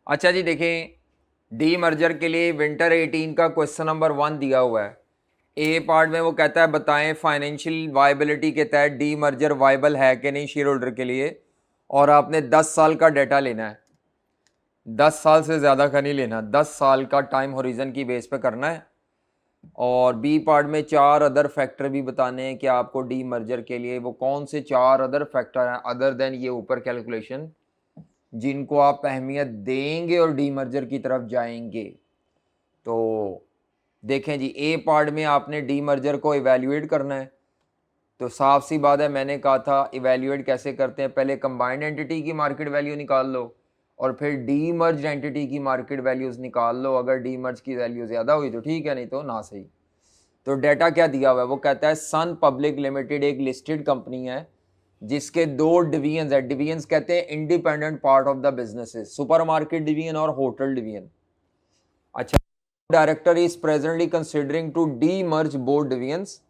अच्छा जी देखें, D merger के लिए विंटर 18 का क्वेश्चन नंबर 1 दिया हुआ है। ए पार्ट में वो कहता है बताएं फाइनेंशियल वायबिलिटी के तहत डी मर्जर वायबल है कि नहीं शेयर होल्डर के लिए, और आपने 10 साल का डाटा लेना है। 10 साल से ज़्यादा का नहीं लेना, 10 साल का टाइम होरिजन की बेस पे करना है। और बी पार्ट में 4 अदर फैक्टर भी बताने हैं कि आपको डी मर्जर के लिए वो कौन से 4 अदर फैक्टर हैं अदर देन ये ऊपर कैलकुलेशन, जिनको आप अहमियत देंगे और डीमर्जर की तरफ जाएंगे। तो देखें जी, ए पार्ट में आपने डीमर्जर को इवैल्यूएट करना है। तो साफ सी बात है, मैंने कहा था इवैल्यूएट कैसे करते हैं, पहले कंबाइंड एंटिटी की मार्केट वैल्यू निकाल लो और फिर डीमर्ज एंटिटी की मार्केट वैल्यूज निकाल लो। अगर डीमर्ज की वैल्यू ज़्यादा हुई तो ठीक है, नहीं तो ना सही। तो डेटा क्या दिया हुआ है, वो कहता है सन पब्लिक लिमिटेड एक लिस्टेड कंपनी है जिसके 2 डिवीजन है। डिवीजन कहते हैं independent part of the businesses, supermarket division और होटल डिवीजन। अच्छा, director is presently considering to demerge both divisions.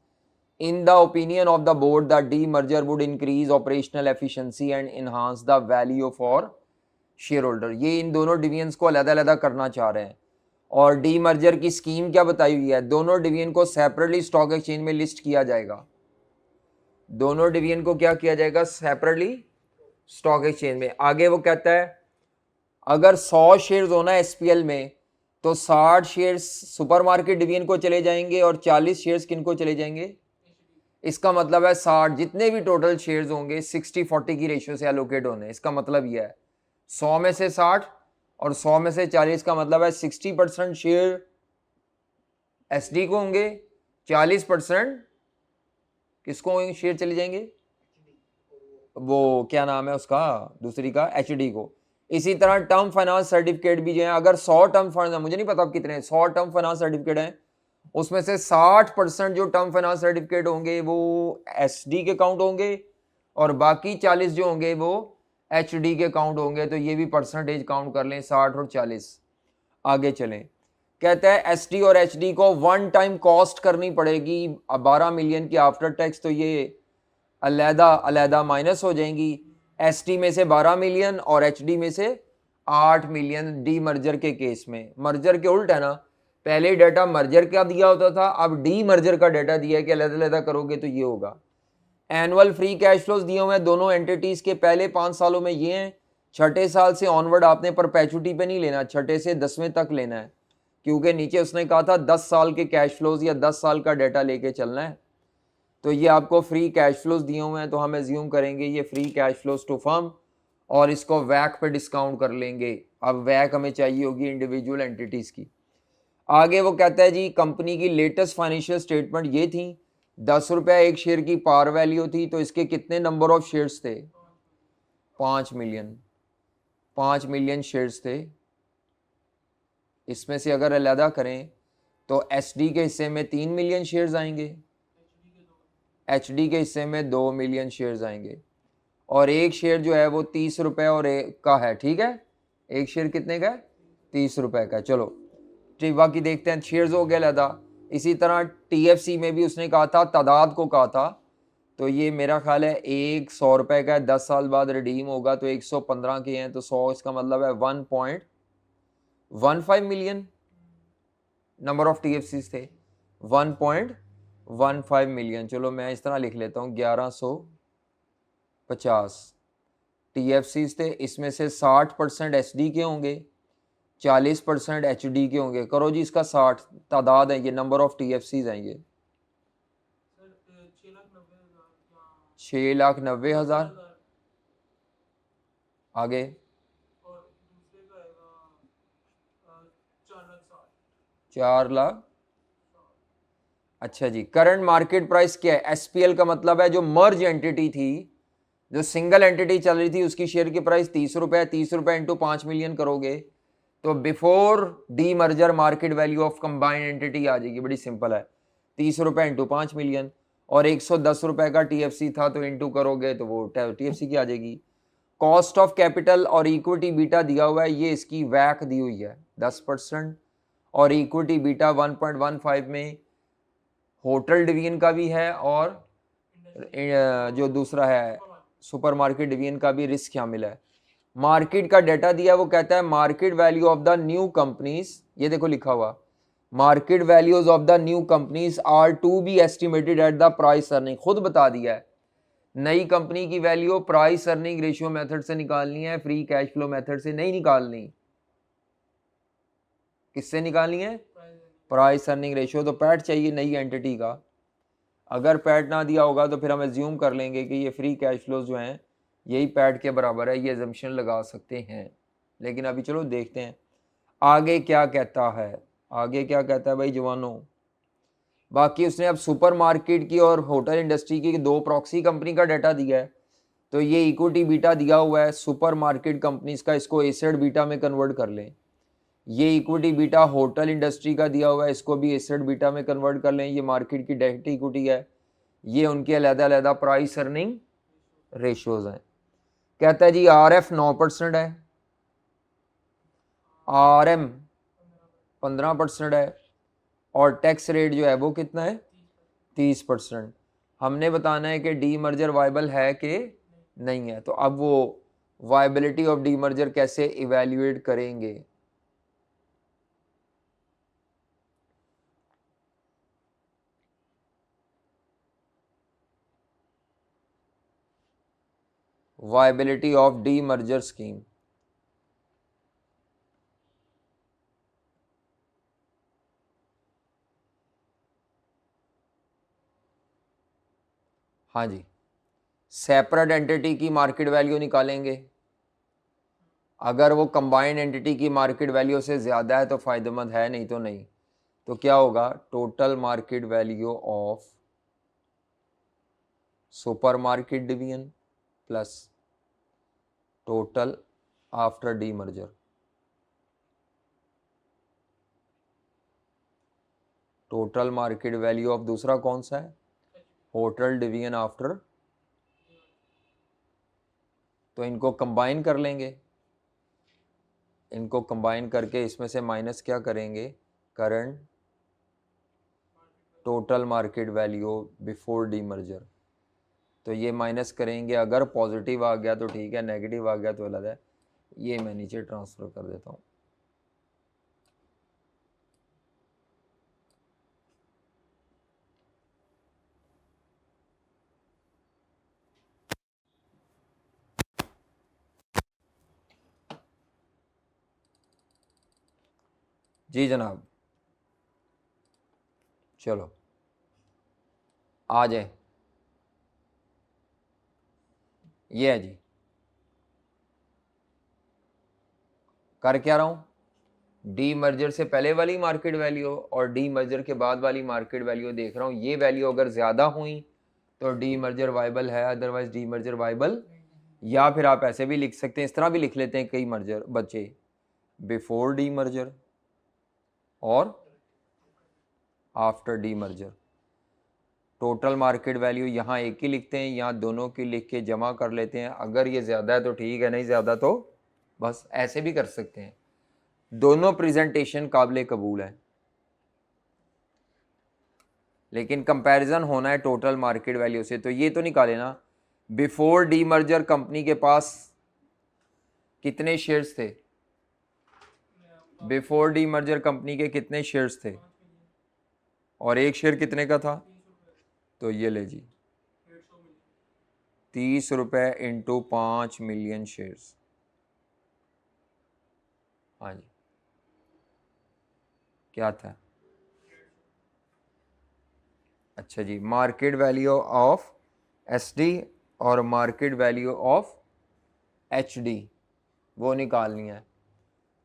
In the opinion of the board the demerger would increase operational efficiency and enhance the value for shareholder. ये इन दोनों divisions को अलग-अलग करना चाह रहे हैं। और डीमर्जर की स्कीम क्या बताई हुई है, दोनों डिवीजन को सेपरेटली स्टॉक एक्सचेंज में लिस्ट किया जाएगा। दोनों डिवीजन को क्या किया जाएगा, सेपरेटली स्टॉक एक्सचेंज में। आगे वो कहता है अगर 100 शेयर्स होना है एसपीएल में तो 60 शेयर्स सुपरमार्केट डिवीजन को चले जाएंगे और 40 शेयर्स किन को चले जाएंगे। इसका मतलब है 60 जितने भी टोटल शेयर्स होंगे 60-40 की रेशियो से एलोकेट होने। इसका मतलब यह है 100 में से 60 और 100 में से 40 का मतलब है 60% शेयर एसडी को होंगे, 40% किसको शेयर चले जाएंगे, वो क्या नाम है उसका दूसरी का, एचडी को। इसी तरह टर्म फाइनेंस सर्टिफिकेट भी जो है, अगर 100 टर्म फाइनेंस, मुझे नहीं पता कितने 100 टर्म फाइनेंस सर्टिफिकेट हैं, उसमें से 60% जो टर्म फाइनेंस सर्टिफिकेट होंगे वो एसडी के काउंट होंगे और बाकी 40 जो होंगे वो एचडी के काउंट होंगे। तो ये भी परसेंटेज काउंट कर लें, 60 और 40। आगे चलें, कहता है एसडी और एचडी को वन टाइम कॉस्ट करनी पड़ेगी 12 मिलियन की आफ्टर टैक्स। तो ये अलहदा अलहदा माइनस हो जाएंगी। एसटी में से 12 मिलियन और एचडी में से 8 मिलियन डी मर्जर के केस में। मर्जर के उल्ट है ना, पहले डाटा मर्जर का दिया होता था, अब डी मर्जर का डाटा दिया है कि अलग अलग करोगे तो ये होगा। एनुअल फ्री कैश फ्लोज दिए हुए हैं दोनों एंटिटीज के, पहले 5 सालों में ये हैं। छठे साल से ऑनवर्ड आपने परपेचुटी पे नहीं लेना, छठे से 10वें तक लेना है, क्योंकि नीचे उसने कहा था 10 साल के कैश फ्लोज या 10 साल का डाटा लेके चलना है। तो ये आपको फ्री कैश फ्लोज दिए हुए हैं, तो हम एज्यूम करेंगे ये free cash flows to firm और इसको वैक पे डिस्काउंट कर लेंगे। अब वैक हमें चाहिए होगी इंडिविजुअल एंटिटीज की। आगे वो कहता है जी कंपनी की लेटेस्ट फाइनेंशियल स्टेटमेंट ये थी, 10 रुपये एक शेयर की पार वैल्यू थी, तो इसके कितने नंबर ऑफ शेयर्स थे, 5 मिलियन। 5 मिलियन शेयर्स थे। इसमें से अगर अलहदा करें तो एसडी के हिस्से में 3 मिलियन शेयर्स आएंगे, एचडी के हिस्से में 2 मिलियन शेयर्स आएंगे, और एक शेयर जो है वो 30 रुपये और एक का है। ठीक है, एक शेयर कितने का है, 30 रुपये का है। चलो ठीक, बाकी देखते हैं। शेयर्स हो गया लदा। इसी तरह टीएफसी में भी उसने कहा था, तादाद को कहा था, तो ये मेरा ख्याल है एक 100 रुपये का है, 10 साल बाद रिडीम होगा तो 115 के हैं, तो 100 इसका मतलब है 1.15 मिलियन नंबर ऑफ टीएफसी थे, 1.15 मिलियन। चलो मैं इस तरह लिख लेता हूँ, 1150 टीएफसी थे। इसमें से 60% एचडी के होंगे, 40% एचडी के होंगे। करो जी, इसका 60 तादाद है, ये नंबर ऑफ टीएफसी हैं ये 6,90,000। आगे 4 लाख। अच्छा जी, करंट मार्केट प्राइस क्या है, एसपीएल का मतलब है जो मर्ज एंटिटी थी, जो सिंगल एंटिटी चल रही थी, उसकी शेयर की प्राइस 30 रुपये। 30 रुपये इंटू 5 मिलियन करोगे तो before the merger market value of combined entity आ जाएगी, बड़ी सिंपल है, 30 रुपये इंटू 5 मिलियन। और 110 रुपये का टीएफसी था तो इंटू करोगे तो वो टीएफसी की आ जाएगी। कॉस्ट ऑफ कैपिटल और इक्विटी बीटा दिया हुआ है, ये इसकी वैक दी हुई है 10%, और इक्विटी बीटा 1.15 में होटल डिवीजन का भी है और जो दूसरा है सुपरमार्केट डिवीजन का भी रिस्क शामिल है। मार्केट का डाटा दिया, वो कहता है market value of the new companies, ये देखो लिखा हुआ, market values of the new companies are to be estimated at the price earning, खुद बता दिया है नई कंपनी की value price earning ratio method से निकालनी है, फ्री कैश फ्लो मेथड से नहीं निकालनी। किससे निकालनी है? Price earning ratio. तो पैट चाहिए नई एंटिटी का, अगर पैट ना दिया होगा तो फिर हम एज्यूम कर लेंगे कि ये फ्री कैश फ्लोज जो हैं यही पैट के बराबर है, ये एजम्पशन लगा सकते हैं। लेकिन अभी चलो देखते हैं आगे क्या कहता है। आगे क्या कहता है भाई जवानों? बाकी उसने अब सुपरमार्केट की और होटल इंडस्ट्री की दो प्रॉक्सी कंपनी का डाटा दिया है, तो ये इक्विटी बीटा दिया हुआ है सुपरमार्केट कंपनीज का, इसको एसेट बीटा में कन्वर्ट कर लें। ये इक्विटी बीटा होटल इंडस्ट्री का दिया हुआ है, इसको भी एसेट बीटा में कन्वर्ट कर लें। ये मार्केट की डेट इक्विटी है, ये उनके अलग-अलग प्राइस अर्निंग रेशियोज हैं। कहता है जी आरएफ 9% है, आरएम 15% है, और टैक्स रेट जो है वो कितना है? 30%। हमने बताना है कि डी मर्जर वाइबल है कि नहीं है। तो अब वो वाइबिलिटी ऑफ डी मर्जर कैसे इवेल्युएट करेंगे? Viability of D merger scheme, हाँ जी, सेपरेट एंटिटी की मार्केट वैल्यू निकालेंगे। अगर वो कंबाइंड एंटिटी की मार्केट वैल्यू से ज़्यादा है तो फ़ायदेमंद है, नहीं तो नहीं। तो क्या होगा? Total market value of super market division plus total after D merger. Total market value of दूसरा कौन सा है? Hotel division after. तो इनको कंबाइन कर लेंगे, इनको कंबाइन करके इसमें से माइनस क्या करेंगे? Current total market value before the merger. तो ये माइनस करेंगे, अगर पॉजिटिव आ गया तो ठीक है, नेगेटिव आ गया तो अलग है। ये मैं नीचे ट्रांसफ़र कर देता हूँ। जी जनाब, चलो आ जाए। ये है जी, कर क्या रहा हूँ? डी मर्जर से पहले वाली मार्केट वैल्यू और डी मर्जर के बाद वाली मार्केट वैल्यू देख रहा हूँ। ये वैल्यू अगर ज़्यादा हुई तो डी मर्जर वाइबल है, अदरवाइज डी मर्जर वाइबल। या फिर आप ऐसे भी लिख सकते हैं, इस तरह भी लिख लेते हैं कई मर्जर बच्चे, बिफोर डी मर्जर और after D merger. Total market value यहाँ एक ही लिखते हैं, यहाँ दोनों की लिख के जमा कर लेते हैं। अगर ये ज़्यादा है तो ठीक है, नहीं ज़्यादा तो बस ऐसे भी कर सकते हैं। दोनों प्रेजेंटेशन काबिल कबूल है, लेकिन कंपैरिजन होना है टोटल मार्केट वैल्यू से। तो ये तो निकाले ना, बिफोर डी मर्जर कंपनी के पास कितने शेयर्स थे? बिफोर डी मर्जर कंपनी के कितने शेयर्स थे? और एक शेयर कितने का था? तो ये ले जी, 30 रुपये इंटू 5 मिलियन शेयर्स। हाँ जी, क्या था? अच्छा जी, मार्केट वैल्यू ऑफ एसडी और मार्केट वैल्यू ऑफ एचडी वो निकालनी है।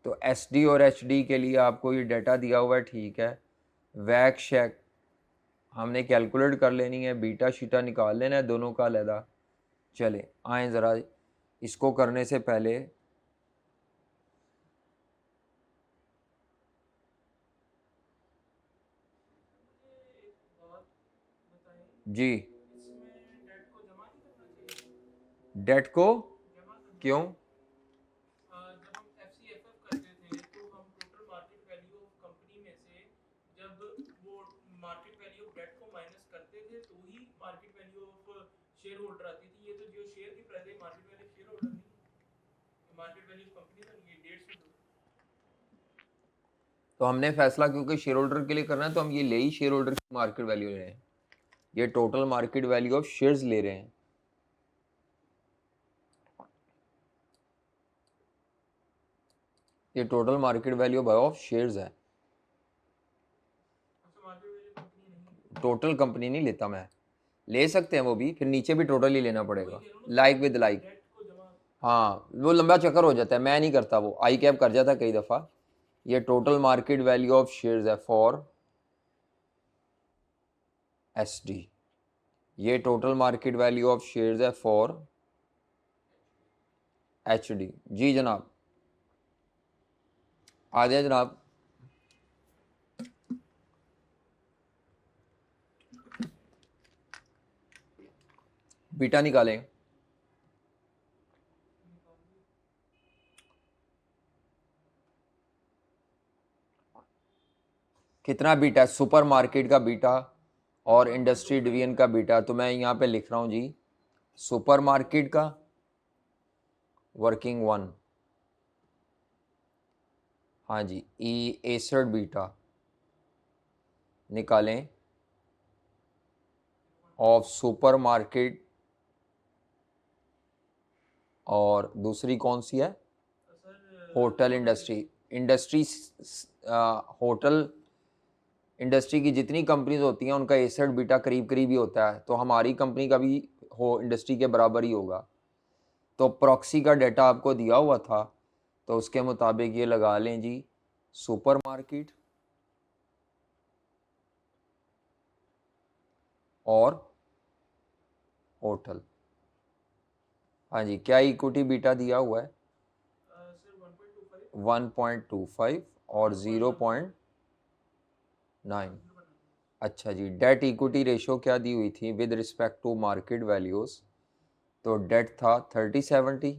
तो एसडी और एचडी के लिए आपको ये डाटा दिया हुआ है, ठीक है। वैक शेक हमने कैलकुलेट कर लेनी है, बीटा शीटा निकाल लेना है दोनों का अलहदा। चले आए ज़रा, इसको करने से पहले जी, डेट को क्यों? तो हमने फैसला क्योंकि शेयर होल्डर के लिए करना है तो हम ये ले ही शेयर होल्डर की मार्केट वैल्यू ले रहे हैं, ये total market value of shares ले रहे हैं। ये total market value of shares है, टोटल कंपनी नहीं लेता मैं, ले सकते हैं वो भी, फिर नीचे भी टोटल ही लेना पड़ेगा, लाइक विद लाइक। हाँ वो लंबा चक्कर हो जाता है, मैं नहीं करता, वो आई कैप कर जाता कई दफ़ा। ये total market value of shares है फॉर SD, ये total market value of shares है फॉर HD। जी जनाब, आ जाए जनाब। बीटा निकालें। कितना बीटा है? सुपर मार्केट का बीटा और इंडस्ट्री डिवीजन का बीटा, तो मैं यहाँ पे लिख रहा हूँ जी, सुपर मार्केट का वर्किंग 1, हाँ जी, ई एसड बीटा निकालें ऑफ सुपर मार्केट, और दूसरी कौन सी है? Hotel industry. होटल इंडस्ट्री की जितनी कंपनीज होती हैं उनका एसेट बीटा करीब करीब ही होता है, तो हमारी कंपनी का भी हो इंडस्ट्री के बराबर ही होगा। तो प्रॉक्सी का डाटा आपको दिया हुआ था, तो उसके मुताबिक ये लगा लें जी, सुपर मार्केट और होटल। हाँ जी, क्या इक्विटी बीटा दिया हुआ है? 1.25 और 0.9। अच्छा जी, डेट इक्विटी रेशो क्या दी हुई थी with respect to market values? तो डेट था 30/70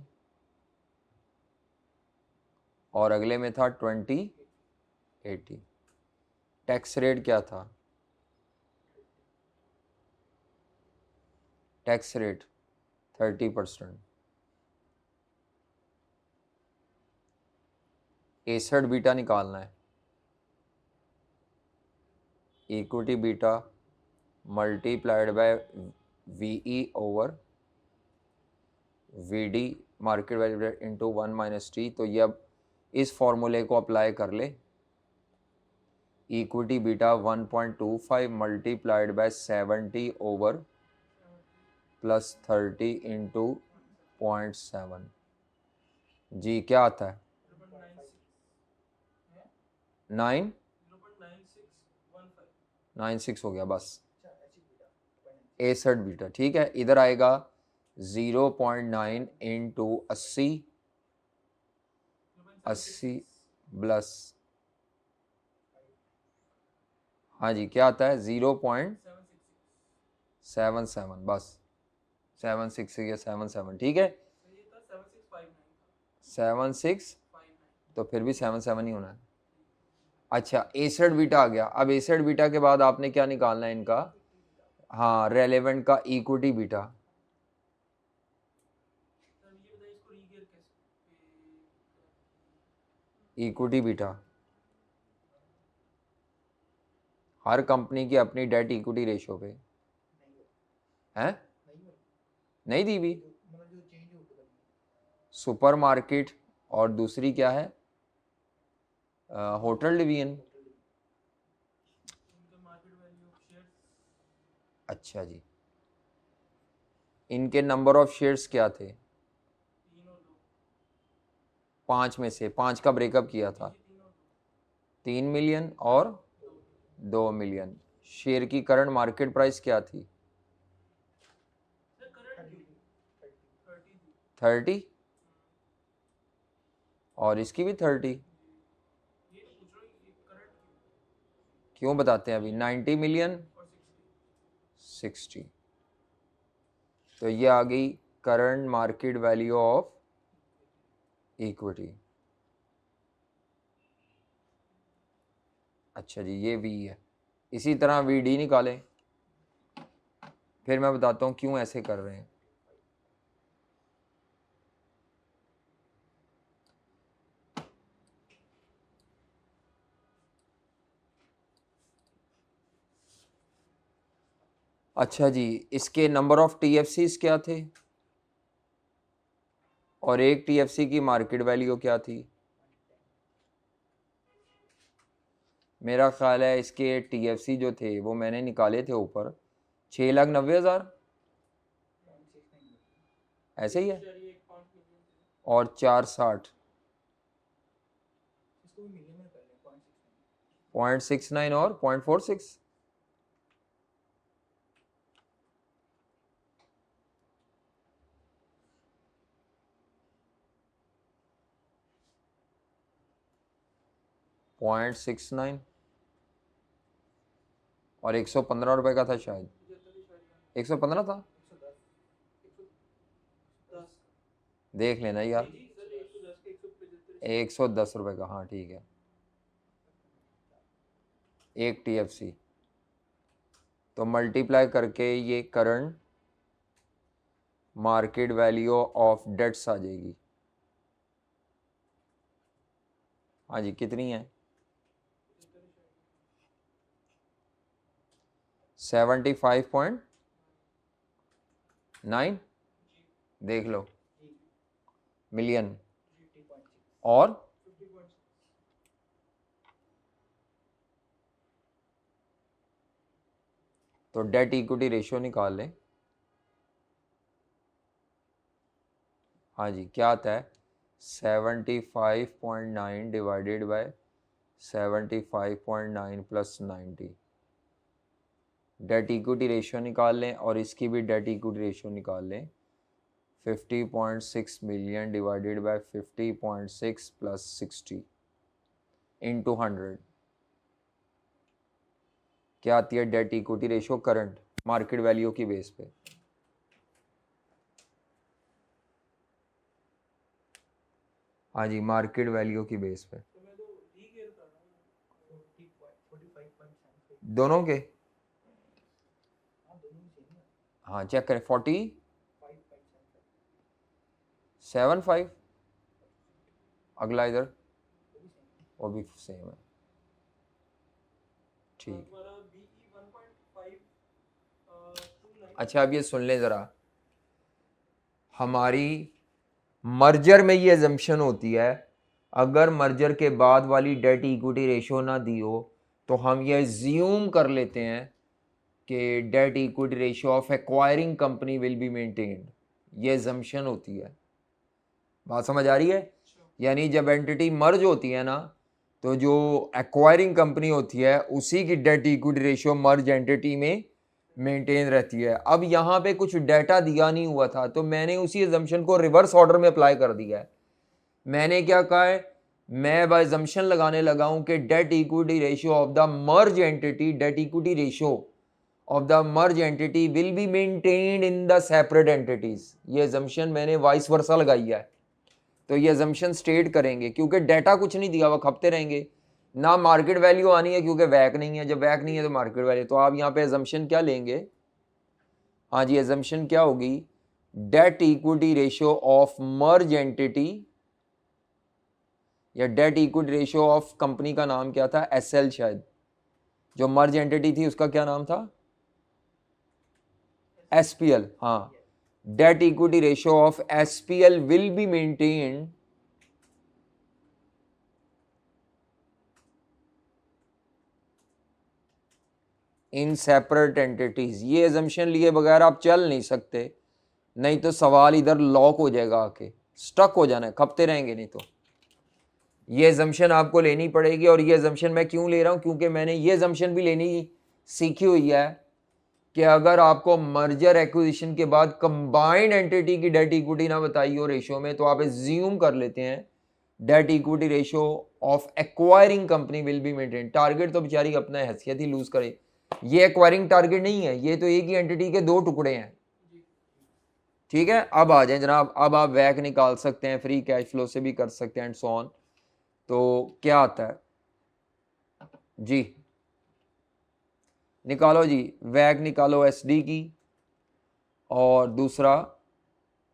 और अगले में था 20/80। टैक्स रेट क्या था? Tax rate 30%। एसेट बीटा निकालना है, equity beta multiplied by VE over VD market value into 1 - T। तो ये अब इस फॉर्मूले को अप्लाई कर ले, equity beta 1.25 multiplied by 70 over plus 30 into 0.7। जी क्या आता है? 996 हो गया बस, एसेट बीटा। ठीक है, इधर आएगा 0.9 इंटू 80 प्लस, हाँ जी क्या आता है? 0.77 बस, 76 या 77। ठीक है 76, तो फिर भी 77 ही होना है। अच्छा एसेट बीटा आ गया। अब एसेट बीटा के बाद आपने क्या निकालना है इनका? हाँ रेलेवेंट का इक्विटी बीटा। इक्विटी बीटा हर कंपनी की अपनी डेट इक्विटी रेशियो पे है, नहीं दी भी। सुपर मार्केट और दूसरी क्या है? Hotel division. अच्छा जी, इनके नंबर ऑफ शेयर्स क्या थे? 5 में से 5 का ब्रेकअप किया था, 3 मिलियन और 2 मिलियन। शेयर की करंट मार्केट प्राइस क्या थी? 30 और इसकी भी 30। क्यों बताते हैं अभी? 90 मिलियन 60। तो ये आ गई current market value of equity. अच्छा जी, ये V है। इसी तरह VD निकालें, फिर मैं बताता हूँ क्यों ऐसे कर रहे हैं। अच्छा जी, इसके नंबर ऑफ टीएफसीज क्या थे और एक टीएफसी की मार्केट वैल्यू क्या थी? मेरा ख्याल है इसके टीएफसी जो थे वो मैंने निकाले थे ऊपर 6,90,000 ऐसे ही है और 460 0.69 और 0.46 0.69 और 115 रुपए का था शायद 115 था देख लेना यार 110 रुपए का हाँ ठीक है एक टीएफसी तो मल्टीप्लाई करके ये current market value of debts आ जाएगी। हाँ जी कितनी है 75.9 देख लो मिलियन और तो डेट इक्विटी रेशियो निकाल लें। हाँ जी क्या आता है 75.9 divided by 75.9 plus 90 date equity ratio निकाल लें और इसकी भी डेट इक्विटी रेशियो निकाल लें 50.6 million divided by 50.6 plus 60 into 100 क्या आती है date equity ratio current market value की बेस पे। हाँ जी मार्केट वैल्यू की बेस पे दोनों के हाँ चेक करें 47.5 अगला इधर वो भी सेम है ठीक। अच्छा अब ये सुन लें ज़रा हमारी मर्जर में ये एजम्पशन होती है अगर मर्जर के बाद वाली डेट इक्विटी रेशियो ना दी हो तो हम ये एज्यूम कर लेते हैं कि date equity ratio of acquiring company will be maintained ये एजम्पशन होती है। बात समझ आ रही है यानी जब एंटिटी मर्ज होती है ना तो जो एक्वायरिंग कंपनी होती है उसी की date equity ratio merge entity में मेंटेन रहती है। अब यहाँ पे कुछ डाटा दिया नहीं हुआ था तो मैंने उसी एजम्पशन को रिवर्स ऑर्डर में अप्लाई कर दिया है। मैंने क्या कहा है मैं बाय एजम्पशन लगाने लगा हूं कि date equity ratio of the merge entity date equity ratio of the merge entity will be maintained in the separate entities. ये एजम्पशन मैंने वाइस वर्सा लगाई है तो ये एजम्पशन स्टेट करेंगे क्योंकि डाटा कुछ नहीं दिया हुआ खपते रहेंगे ना मार्केट वैल्यू आनी है क्योंकि वैक नहीं है जब वैक नहीं है तो मार्केट वैल्यू तो आप यहाँ पे एजम्पशन क्या लेंगे। हाँ जी एजम्पशन क्या होगी debt equity ratio of merge entity या debt equity ratio of company का नाम क्या था एसएल शायद जो मर्ज एंटिटी थी उसका क्या नाम था एसपीएल। हाँ date equity ratio of SPL will be maintained in separate entities. ये एजम्पशन लिए बगैर आप चल नहीं सकते नहीं तो सवाल इधर लॉक हो जाएगा आके स्टक हो जाना है खपते रहेंगे नहीं तो ये एजम्पशन आपको लेनी पड़ेगी। और ये एजम्पशन मैं क्यों ले रहा हूं क्योंकि मैंने ये एजम्पशन भी लेनी सीखी हुई है कि अगर आपको मर्जर एक्विजिशन के बाद कंबाइंड एंटिटी की डेट इक्विटी ना बताई हो रेशियो में तो आप एज्यूम कर लेते हैं date equity ratio of acquiring company will be maintain. Target तो बेचारी अपना हैसियत ही लूज करे ये एक्वायरिंग टारगेट नहीं है ये तो एक ही एंटिटी के दो टुकड़े हैं। ठीक है अब आ जाए जनाब अब आप वैक निकाल सकते हैं फ्री कैश फ्लो से भी कर सकते हैं एंड सो ऑन। तो क्या आता है जी निकालो जी वैक निकालो एसडी की और दूसरा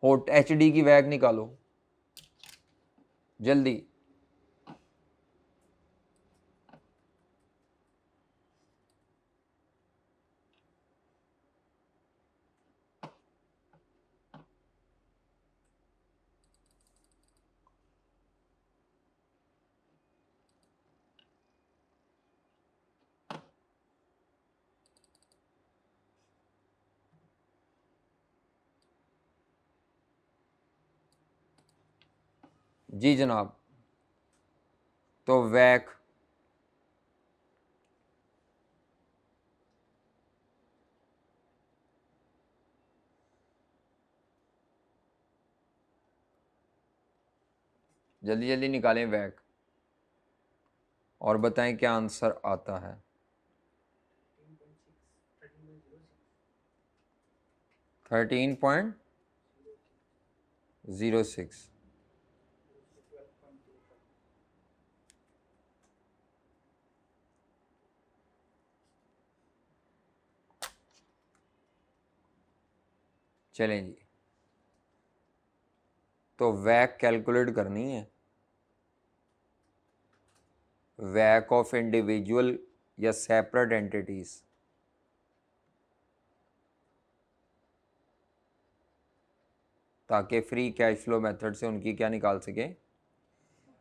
होट एचडी की वैक निकालो जल्दी। जी जनाब। तो वैक जल्दी जल्दी निकालें वैक और बताएं क्या आंसर आता है। 13.06। चलें जी, तो वैक कैलकुलेट करनी है, वैक ऑफ इंडिविजुअल या सेपरेट एंटिटीज, ताकि फ्री कैश फ्लो मेथड से उनकी क्या निकाल सकें।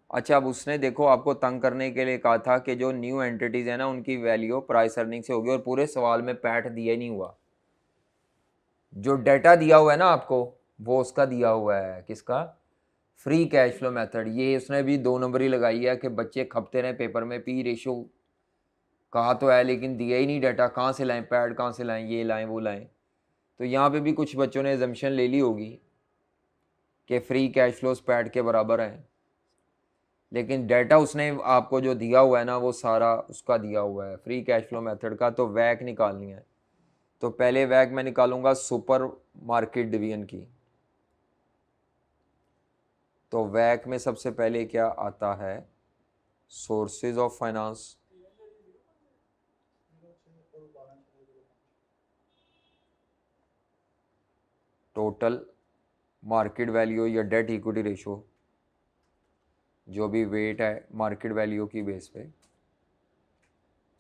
अच्छा, अब उसने देखो आपको तंग करने के लिए कहा था कि जो न्यू एंटिटीज है ना उनकी वैल्यू प्राइस अर्निंग से होगी, और पूरे सवाल में पैट दिया ही नहीं हुआ। जो डाटा दिया हुआ है ना आपको वो उसका दिया हुआ है, किसका, फ्री कैश फ्लो मेथड। ये उसने भी 2 नंबर ही लगाई है कि बच्चे खपते रहे पेपर में, पी रेशो कहा तो है लेकिन दिया ही नहीं डाटा, कहाँ से लाएं पैड, कहाँ से लाएं, ये लाएं वो लाएं। तो यहाँ पे भी कुछ बच्चों ने एजम्पशन ले ली होगी कि फ्री कैश फ्लोज पैड के बराबर है, लेकिन डाटा उसने आपको जो दिया हुआ है ना वो सारा उसका दिया हुआ है फ्री कैश फ्लो मेथड का। तो वैक निकालनी है, तो पहले वैक मैं निकालूंगा सुपर मार्केट डिवीजन की। तो वैक में सबसे पहले क्या आता है, sources of finance, total market value या डेट इक्विटी रेशो, जो भी वेट है मार्केट वैल्यू की बेस पे,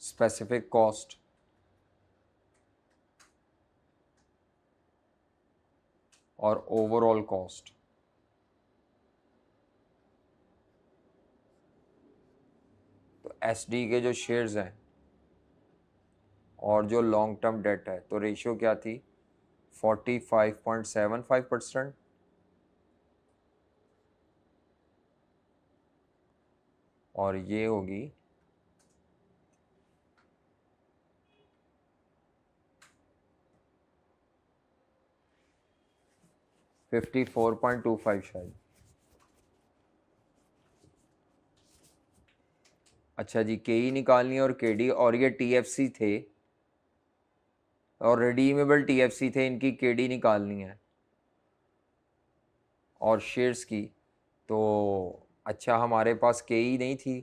स्पेसिफिक कॉस्ट और ओवरऑल कॉस्ट। तो एसडी के जो शेयर्स हैं और जो लॉन्ग टर्म डेट है, तो रेशियो क्या थी, 45.75%, और ये होगी 54.25 शायद। अच्छा जी, के ई निकालनी है और के डी, और ये टी एफ सी थे और रिडीमेबल टी एफ सी थे, इनकी के डी निकालनी है और शेयर्स की। तो अच्छा हमारे पास के ई नहीं थी,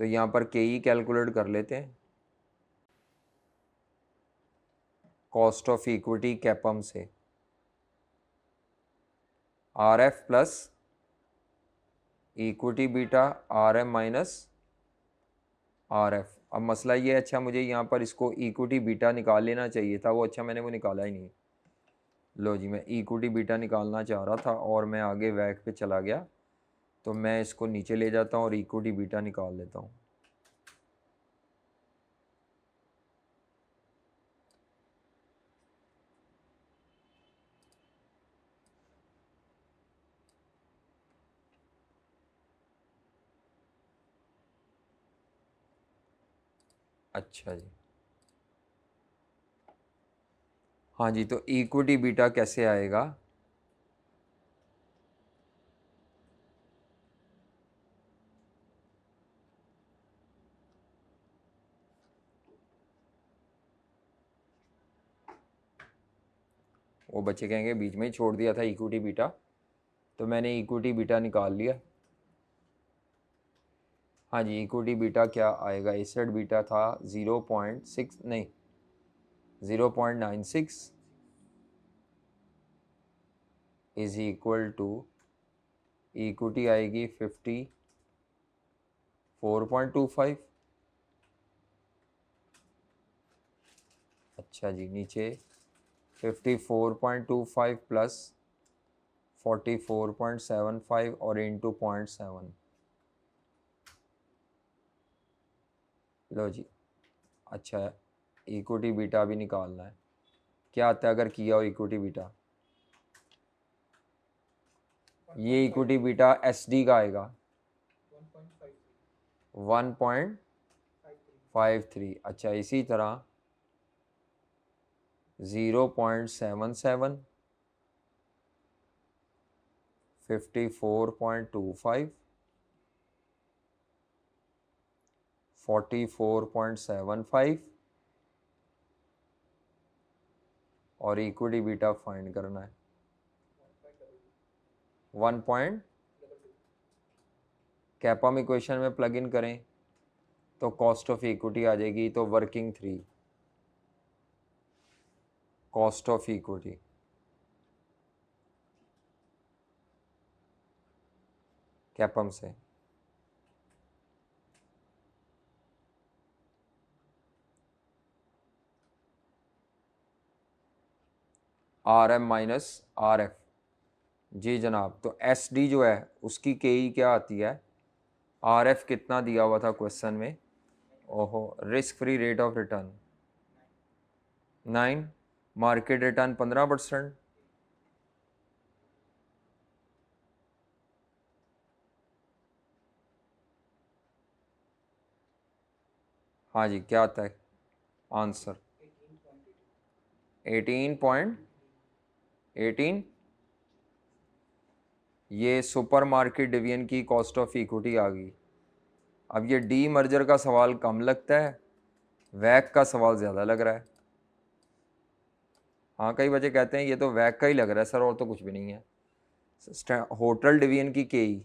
तो यहाँ पर के ई कैलकुलेट कर लेते हैं, कॉस्ट ऑफ इक्विटी कैपम से, R F plus equity beta R M minus R F. अब मसला ये है, अच्छा मुझे यहाँ पर इसको इक्विटी बीटा निकाल लेना चाहिए था, वो अच्छा मैंने वो निकाला ही नहीं। लो जी, मैं इक्विटी बीटा निकालना चाह रहा था और मैं आगे वैक पे चला गया, तो मैं इसको नीचे ले जाता हूँ और इक्विटी बीटा निकाल लेता हूँ। अच्छा जी, हाँ जी, तो इक्विटी बीटा कैसे आएगा, वो बच्चे कहेंगे बीच में ही छोड़ दिया था इक्विटी बीटा, तो मैंने इक्विटी बीटा निकाल लिया। हाँ जी, इक्विटी बीटा क्या आएगा, एसेट बीटा था 0.6 नहीं 0.96 इज इक्वल टू इक्विटी आएगी 54.25। अच्छा जी, नीचे 54.25 प्लस 44.75 और इंटू 0.7। लो जी, अच्छा इक्विटी बीटा भी निकालना है, क्या आता है अगर किया हो इक्विटी बीटा, ये इक्विटी बीटा एसडी का आएगा 1.53। अच्छा, इसी तरह 0.77, 54.25, 44.75 और इक्विटी बीटा फाइंड करना है 1. कैपम इक्वेशन में प्लग इन करें तो कॉस्ट ऑफ इक्विटी आ जाएगी, तो working 3 cost of equity CAPM से RM माइनस RF। जी जनाब, तो SD जो है उसकी KE क्या आती है, RF कितना दिया हुआ था क्वेश्चन में, ओहो, risk free rate of return 9, market return 15%, हाँ जी क्या आता है आंसर 18.18। ये सुपर मार्केट डिवीजन की कॉस्ट ऑफ इक्विटी आ गई। अब ये डी मर्जर का सवाल कम लगता है, वैक का सवाल ज़्यादा लग रहा है। हाँ, कई बच्चे कहते हैं ये तो वैक का ही लग रहा है सर, और तो कुछ भी नहीं है। होटल डिवीजन की KE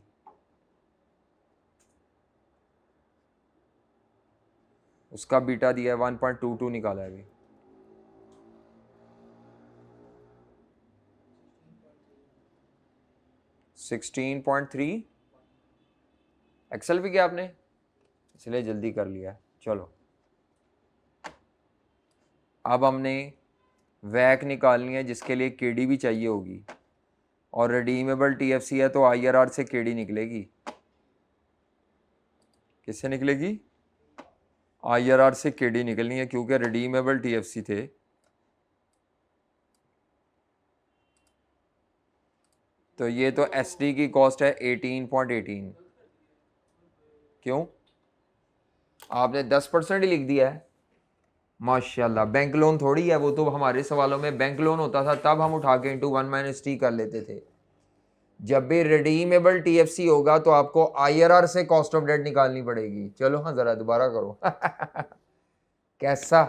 उसका बीटा दिया है 1.22 निकाला है अभी। 16.3 एक्सेल भी किया आपने, इसलिए जल्दी कर लिया है। चलो अब हमने वैक निकालनी है जिसके लिए KD भी चाहिए होगी, और रिडीमेबल TFC है तो IRR से KD निकलेगी। किससे निकलेगी, IRR से KD निकलनी है क्योंकि रिडीमेबल TFC थे। तो ये तो SD की कॉस्ट है 18.18। क्यों, आपने 10% ही लिख दिया है, माशाल्लाह। बैंक लोन थोड़ी है वो, तो हमारे सवालों में बैंक लोन होता था तब हम उठा के इंटू 1 - T कर लेते थे। जब भी रिडीमेबल TFC होगा तो आपको IRR से कॉस्ट ऑफ डेट निकालनी पड़ेगी। चलो हाँ जरा दोबारा करो कैसा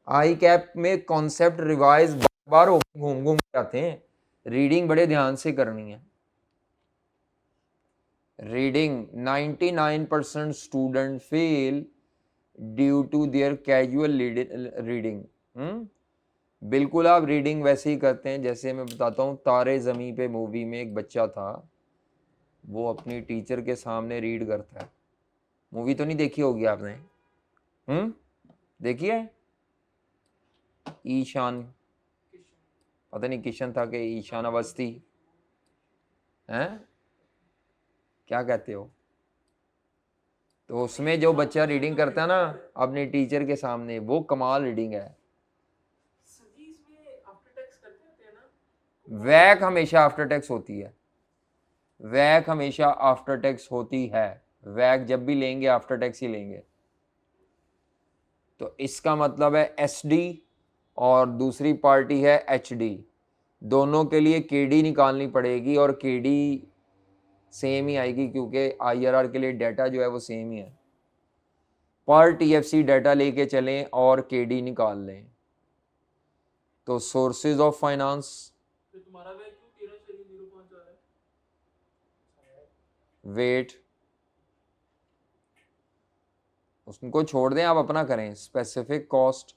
आई कैप में कॉन्सेप्ट रिवाइज बार हो घूम घूम जाते हैं, रीडिंग बड़े ध्यान से करनी है। Reading 99% student fail due to their casual reading. बिल्कुल आप रीडिंग वैसे ही करते हैं जैसे मैं बताता हूँ, तारे ज़मीं पे मूवी में एक बच्चा था, वो अपनी टीचर के सामने रीड करता है। मूवी तो नहीं देखी होगी आपने, देखी है ईशान, पता नहीं किशन था कि ईशान अवस्थी हैं, क्या कहते हो। तो उसमें जो बच्चा रीडिंग करता है ना अपनी टीचर के सामने, वो कमाल रीडिंग है। वैक हमेशा आफ्टर टैक्स होती है, वैक हमेशा आफ्टर टैक्स होती है। वैक जब भी लेंगे आफ्टर टैक्स ही लेंगे। तो इसका मतलब है SD और दूसरी पार्टी है HD, दोनों के लिए KD निकालनी पड़ेगी, और KD सेम ही आएगी क्योंकि IRR के लिए डाटा जो है वो सेम ही है। पर TFC डाटा लेके चलें और KD निकाल लें। तो सोर्सेज ऑफ फाइनेंस, वेट उसको छोड़ दें, आप अपना करें। स्पेसिफिक कॉस्ट,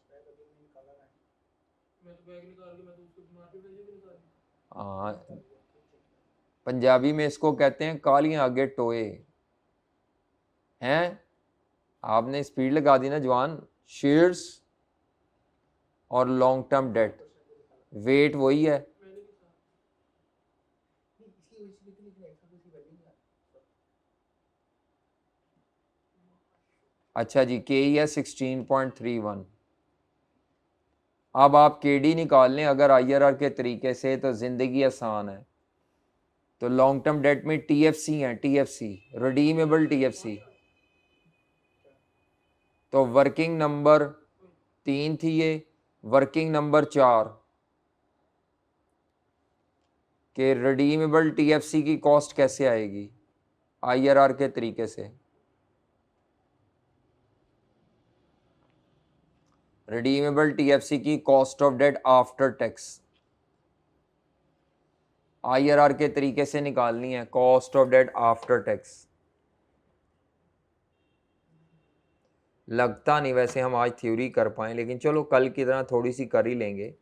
हाँ पंजाबी में इसको कहते हैं कालियां आगे टोए हैं। आपने स्पीड लगा दी ना जवान। शेयर्स और लॉन्ग टर्म डेट, वेट वही है। अच्छा जी, KE है 16.31। अब आप KD निकाल लें अगर IRR के तरीके से, तो ज़िंदगी आसान है। तो लॉन्ग टर्म डेट में टीएफसी है, टीएफसी रिडीमेबल टीएफसी। तो वर्किंग नंबर 3 थी ये, वर्किंग नंबर 4 के रिडीमेबल टीएफसी की कॉस्ट कैसे आएगी आईआरआर के तरीके से। रिडीमेबल टीएफसी की cost of debt after tax IRR के तरीके से निकालनी है, cost of debt after tax. लगता नहीं वैसे हम आज थ्योरी कर पाए, लेकिन चलो कल की तरह थोड़ी सी कर ही लेंगे।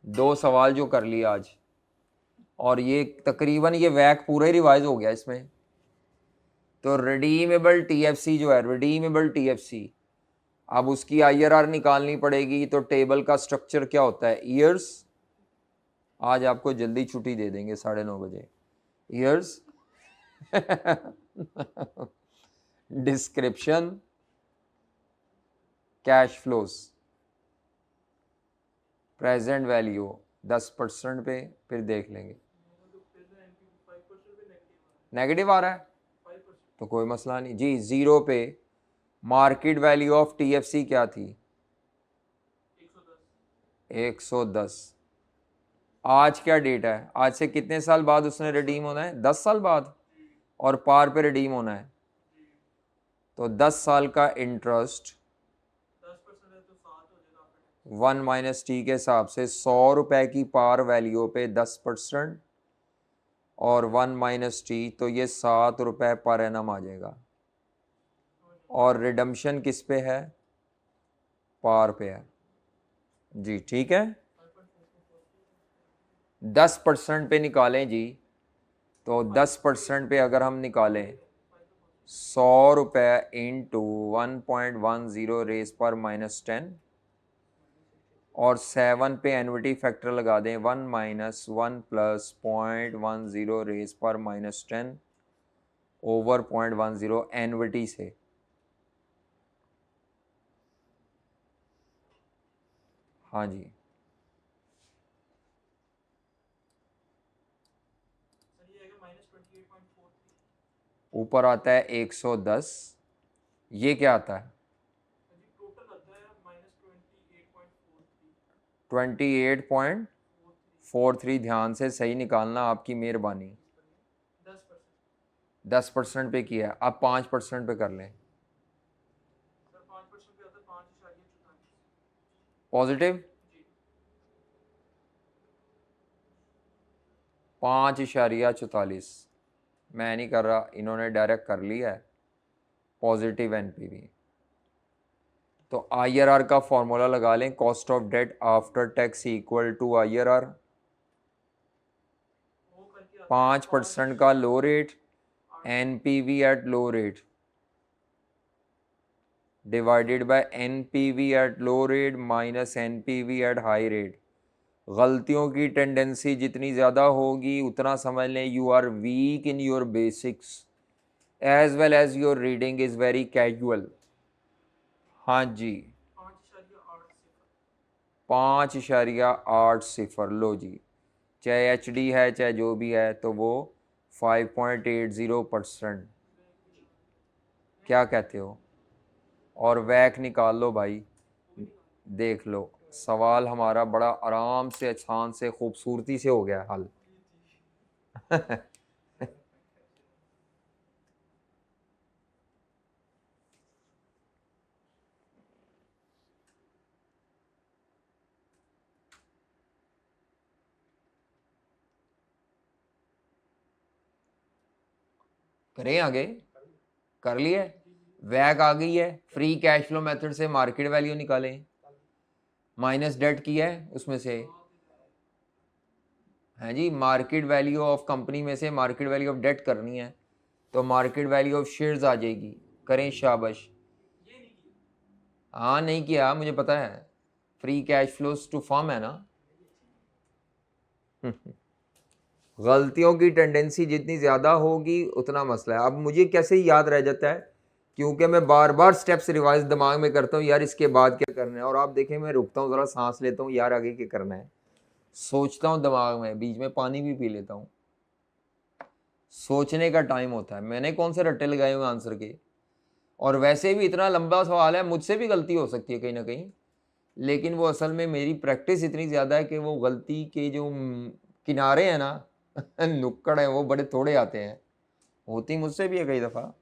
2 सवाल जो कर लिए आज, और ये तकरीबन ये वैक पूरा ही रिवाइज हो गया इसमें। तो रिडीमेबल टीएफसी जो है, रिडीमेबल टीएफसी, अब उसकी आईआरआर निकालनी पड़ेगी। तो टेबल का स्ट्रक्चर क्या होता है, ईयर्स। आज आपको जल्दी छुट्टी दे देंगे 9:30 बजे। Years description, cash flows, present value 10% पे, फिर देख लेंगे। नेगेटिव आ रहा है तो कोई मसला नहीं जी। 0 पे मार्केट वैल्यू ऑफ टीएफसी क्या थी, 110। आज क्या डेट है, आज से कितने साल बाद उसने रिडीम होना है, 10 साल बाद, और पार पे रिडीम होना है। तो 10 साल का इंटरेस्ट 1 माइनस टी के हिसाब से 100 रुपए की पार वैल्यू पे 10% और 1 माइनस टी, तो ये 7 रुपए पर एनम आ जाएगा। और रिडम्पशन किस पे है, पार पे है जी, ठीक है। 10% पे निकालें जी, तो 10% पे अगर हम निकालें 100 रुपए इंटू 1.10 रेज पर -10 और 7 पे एनुअटी फैक्टर लगा दें 1 माइनस 1 प्लस 0.10 रेज पर -10 ओवर 0.10 एनुअटी से। हाँ जी, ऊपर आता है 110, ये क्या आता है 28.43। ध्यान से सही निकालना, आपकी मेहरबानी। 10% पे किया है, अब 5% पे कर लें। पॉजिटिव 5.44, मैं नहीं कर रहा, इन्होंने डायरेक्ट कर लिया है पॉजिटिव एनपीवी। तो आईआरआर का फॉर्मूला लगा लें, cost of debt after tax equal to IRR. 5% का low rate, NPV at low rate divided by NPV at low rate minus NPV at high rate. गलतियों की टेंडेंसी जितनी ज़्यादा होगी उतना समझ लें you are weak in your basics as well as your reading is very casual. हाँ जी, 5.80, लो जी, चाहे एचडी है चाहे जो भी है, तो वो 5.80%। क्या कहते हो, और वैक निकाल लो भाई, देख लो सवाल हमारा बड़ा आराम से, आसान से, खूबसूरती से हो गया हल। करें आगे, कर लिए, वैक आ गई है। फ्री कैश फ्लो मेथड से मार्केट वैल्यू निकालें, माइनस डेट की है उसमें से, है जी, मार्केट वैल्यू ऑफ कंपनी में से मार्केट वैल्यू ऑफ डेट करनी है, तो मार्केट वैल्यू ऑफ शेयर्स आ जाएगी। करें शाबाश। हाँ नहीं किया, मुझे पता है, free cash flows to firm है ना। गलतियों की टेंडेंसी जितनी ज़्यादा होगी उतना मसला है। अब मुझे कैसे याद रह जाता है, क्योंकि मैं बार बार स्टेप्स रिवाइज दिमाग में करता हूँ, यार इसके बाद क्या करना है, और आप देखें मैं रुकता हूँ, ज़रा सांस लेता हूँ, यार आगे क्या करना है। सोचता हूँ दिमाग में, बीच में पानी भी पी लेता हूँ, सोचने का टाइम होता है। मैंने कौन से रट्टे लगाए हुए आंसर के, और वैसे भी इतना लंबा सवाल है, मुझसे भी गलती हो सकती है कहीं ना कहीं, लेकिन वो असल में मेरी प्रैक्टिस इतनी ज़्यादा है कि वो गलती के जो किनारे हैं ना नुक्कड़ हैं, वो बड़े थोड़े आते हैं। होती मुझसे भी है कई दफ़ा।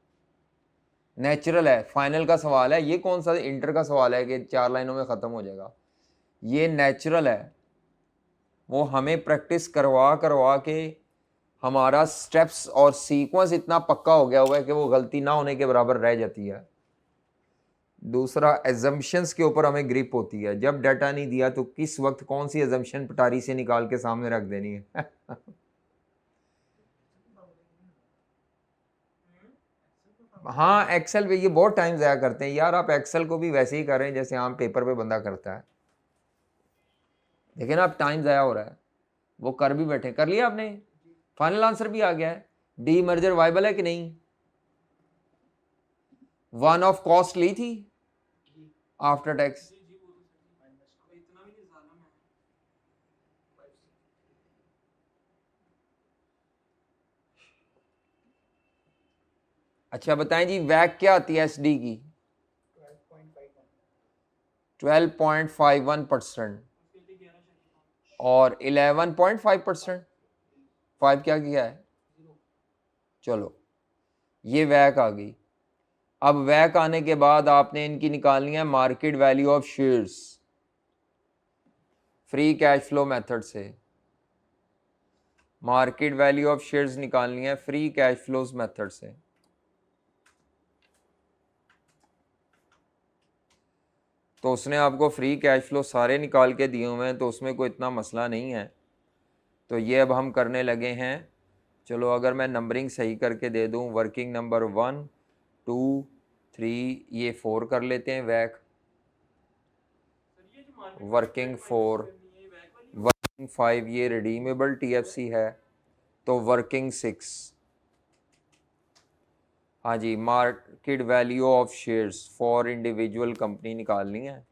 नेचुरल है, फाइनल का सवाल है ये, कौन सा इंटर का सवाल है कि 4 लाइनों में ख़त्म हो जाएगा। ये नेचुरल है, वो हमें प्रैक्टिस करवा करवा के हमारा स्टेप्स और सीक्वेंस इतना पक्का हो गया हुआ है कि वो गलती ना होने के बराबर रह जाती है। दूसरा, एजम्पशंस के ऊपर हमें ग्रिप होती है। जब डाटा नहीं दिया तो किस वक्त कौन सी एजम्पशन पटारी से निकाल के सामने रख देनी है हाँ, एक्सेल पे ये बहुत टाइम ज़ाया करते हैं यार। आप एक्सेल को भी वैसे ही कर रहे हैं जैसे आम पेपर पे बंदा करता है। देखिए ना, आप टाइम ज़ाया हो रहा है, वो कर भी बैठे। कर लिया आपने? फाइनल आंसर भी आ गया है। डी मर्जर वाइबल है कि नहीं? वन ऑफ कॉस्ट ली थी आफ्टर टैक्स। अच्छा बताएं जी, वैक क्या आती है एसडी की? 12.51% और 11.5%। 5 क्या किया है? चलो, ये वैक आ गई। अब वैक आने के बाद आपने इनकी निकालनी है market value of shares, free cash flow method से। मार्केट वैल्यू ऑफ शेयर्स निकालनी है फ्री कैश फ्लोज मेथड से। तो उसने आपको फ्री कैश फ्लो सारे निकाल के दिए हुए हैं, तो उसमें कोई इतना मसला नहीं है। तो ये अब हम करने लगे हैं। चलो, अगर मैं नंबरिंग सही करके दे दूं, वर्किंग नंबर 1 2 3, ये 4 कर लेते हैं वैक, वर्किंग 4, वर्किंग 5 ये रिडीमेबल टीएफसी है, तो वर्किंग 6। हाँ जी, market value of shares for individual company निकालनी है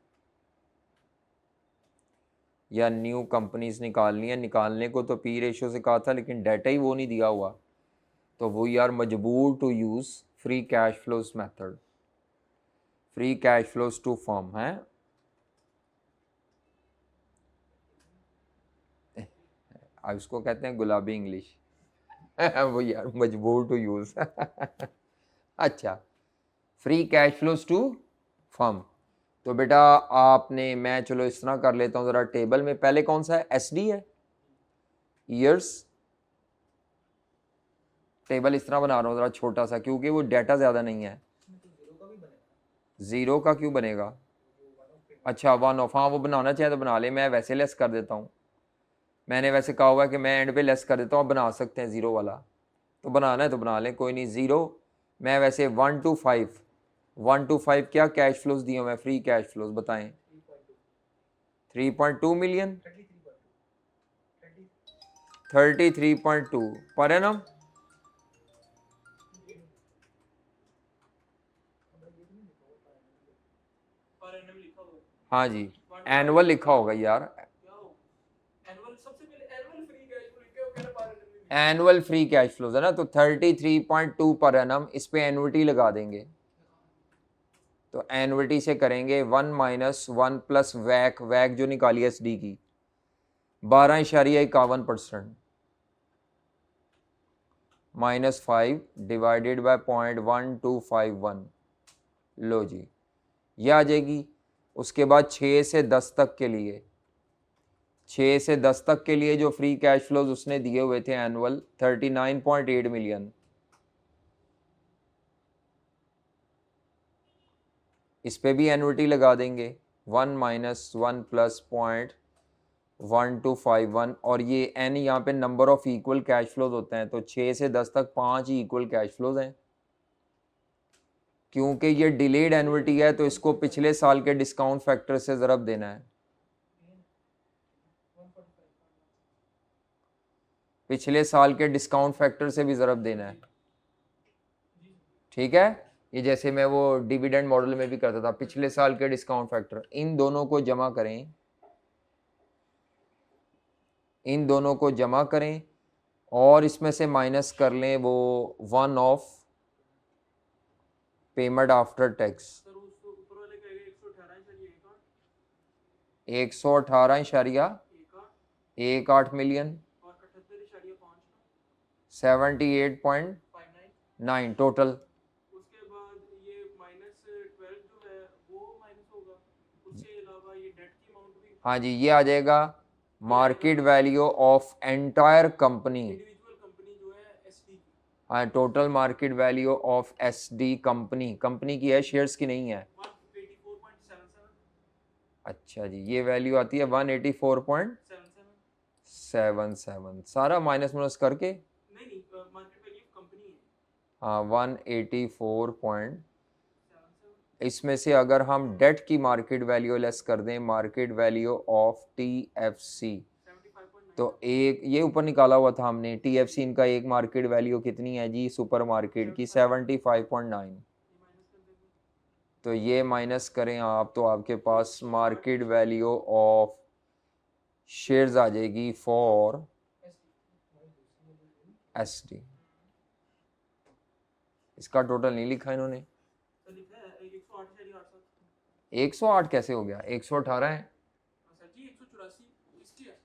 या न्यू कंपनीज निकालनी है। निकालने को तो पी रेशो से कहा था, लेकिन डाटा ही वो नहीं दिया हुआ, तो वो यार मजबूर to use free cash flows method, free cash flows to firm है। अब इसको कहते हैं गुलाबी इंग्लिश वो यार मजबूर टू यूज़ अच्छा, free cash flows to firm. तो बेटा आपने, मैं चलो इस तरह कर लेता हूँ ज़रा, टेबल में पहले कौन सा है? एसडी है, ईयर्स। टेबल इस तरह बना रहा हूँ ज़रा छोटा सा, क्योंकि वो डाटा ज़्यादा नहीं है। ज़ीरो का क्यों बनेगा? अच्छा, वन ऑफ, हाँ वो बनाना चाहे तो बना ले, मैं वैसे लेस कर देता हूँ। मैंने वैसे कहा हुआ है कि मैं एंड पे लेस कर देता हूँ, आप बना सकते हैं ज़ीरो वाला, तो बनाना है तो बना लें, कोई नहीं। ज़ीरो, मैं वैसे 1 to 5, 1 to 5 क्या कैश फ्लोज दिए मैं, फ्री कैश फ्लोज बताएं। 3.2 मिलियन, 33.2 पर एनम। हाँ जी, एनुअल लिखा होगा यार, एनुअल फ्री कैश फ्लोज है ना, तो 33.2 पर एनम, इस पे एनुअलिटी लगा देंगे। तो एनुअलिटी से करेंगे 1 - 1 प्लस वैक, वैक जो निकाली एस डी की 12.51% -5 डिवाइडेड बाय 0.1251। लो जी, ये आ जाएगी। उसके बाद 6 से 10 तक के लिए, 6 से 10 तक के लिए जो फ्री कैश फ्लोज उसने दिए हुए थे एनुअल, 39.8 मिलियन। इस पे भी एनुअलिटी लगा देंगे, 1 - 1 प्लस 0.1251, और ये एन यहाँ पे number of equal cash flows होते हैं, तो 6 से 10 तक 5 ही इक्वल कैश फ्लोज हैं। क्योंकि ये डिलेड एनुअलिटी है, तो इसको पिछले साल के डिस्काउंट फैक्टर से ज़रब देना है, पिछले साल के डिस्काउंट फैक्टर से भी ज़रब देना है। ठीक है, ये जैसे मैं वो डिविडेंड मॉडल में भी करता था, पिछले साल के डिस्काउंट फैक्टर, इन दोनों को जमा करें, इन दोनों को जमा करें और इसमें से माइनस कर लें वो one of payment after tax. 118.18 million 78.9 total. उसके बाद ये -12 जो है वो माइनस होगा, उसके अलावा ये डेट की अमाउंट भी। हाँ जी, ये आ जाएगा market value of entire company. Individual company जो है एसडी की। हाँ, total market value of SD company, company की है, शेयर्स की नहीं है। 184.77। अच्छा जी, ये वैल्यू आती है 184.77। सारा माइनस माइनस करके नहीं मार्केट वैल्यू कंपनी है। हाँ 184. इसमें से अगर हम डेट की मार्केट वैल्यू लेस कर दें मार्केट वैल्यू ऑफ टीएफसी, तो एक ये ऊपर निकाला हुआ था हमने, टीएफसी इनका एक मार्केट वैल्यू कितनी है जी सुपर मार्केट की 75.9। तो ये माइनस करें आप तो आपके पास मार्केट वैल्यू ऑफ शेयर्स आ जाएगी फॉर एसडी। इसका टोटल नहीं लिखा इन्होंने। 108 कैसे हो गया, 118 है। सर जी 184 इसकी है,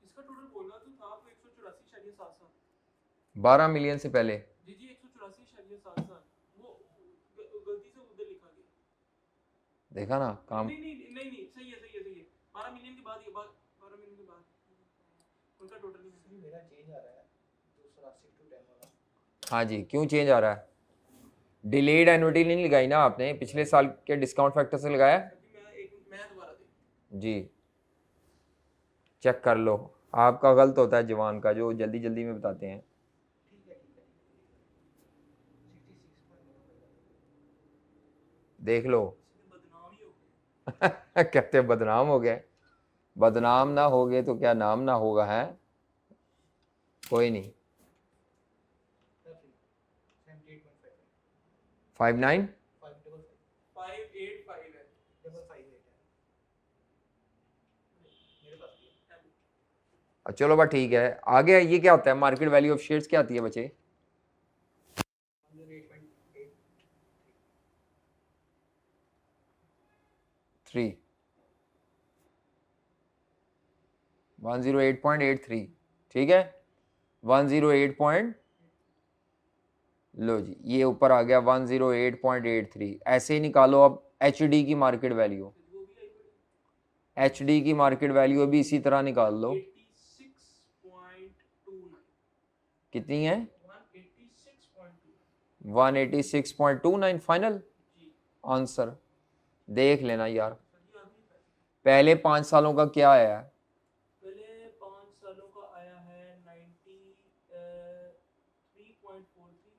इसका टोटल बोला तो था आपको 184.77। 12 मिलियन से पहले जी 184.77 वो गलती से उधर लिखा गया। देखा ना काम। नहीं सही है 12 मिलियन के बाद, ये 12 मिलियन के बाद उनका टोटल नहीं। मेरा चेंज आ रहा है 280 टू 10 वाला। हाँ जी, क्यों चेंज आ रहा है? डिलेड एन्युटी नहीं लगाई ना आपने, पिछले साल के डिस्काउंट फैक्टर से लगाया मैं दोबारा जी। चेक कर लो, आपका गलत होता है जवान का जो जल्दी जल्दी में बताते हैं। देख लो कहते बदनाम हो गए, बदनाम ना हो गए तो क्या नाम ना होगा है। कोई नहीं। 59 चलो बस ठीक है। आगे ये क्या होता है, मार्केट वैल्यू ऑफ शेयर्स क्या आती है बच्चे? 108.83 ठीक है। 108 लो जी, ये ऊपर आ गया 108.83। ऐसे ही निकालो अब एचडी की मार्केट वैल्यू, एचडी की मार्केट वैल्यू अभी इसी तरह निकाल लो। 86.29 कितनी है? 186.29 फाइनल आंसर। देख लेना यार, पहले 5 सालों का क्या आया है? पहले 5 सालों का आया है 93.43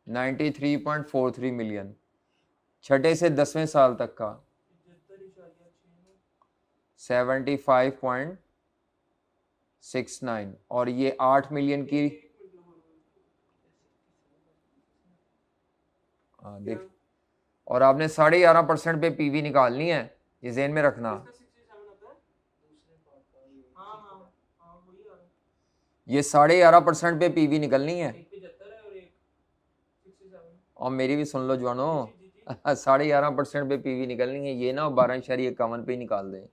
93.43 मिलियन। छठे से 10वें साल तक का 75.69 और ये 8 मिलियन की। हाँ देख, और आपने 11.5% पे पीवी निकालनी है, ये ज़हन में रखना। ये 11.5% पे पीवी निकलनी है। और मेरी भी सुन लो जवानो 11.5% पे पीवी निकलनी है, ये ना 12.51 पे निकाल दें।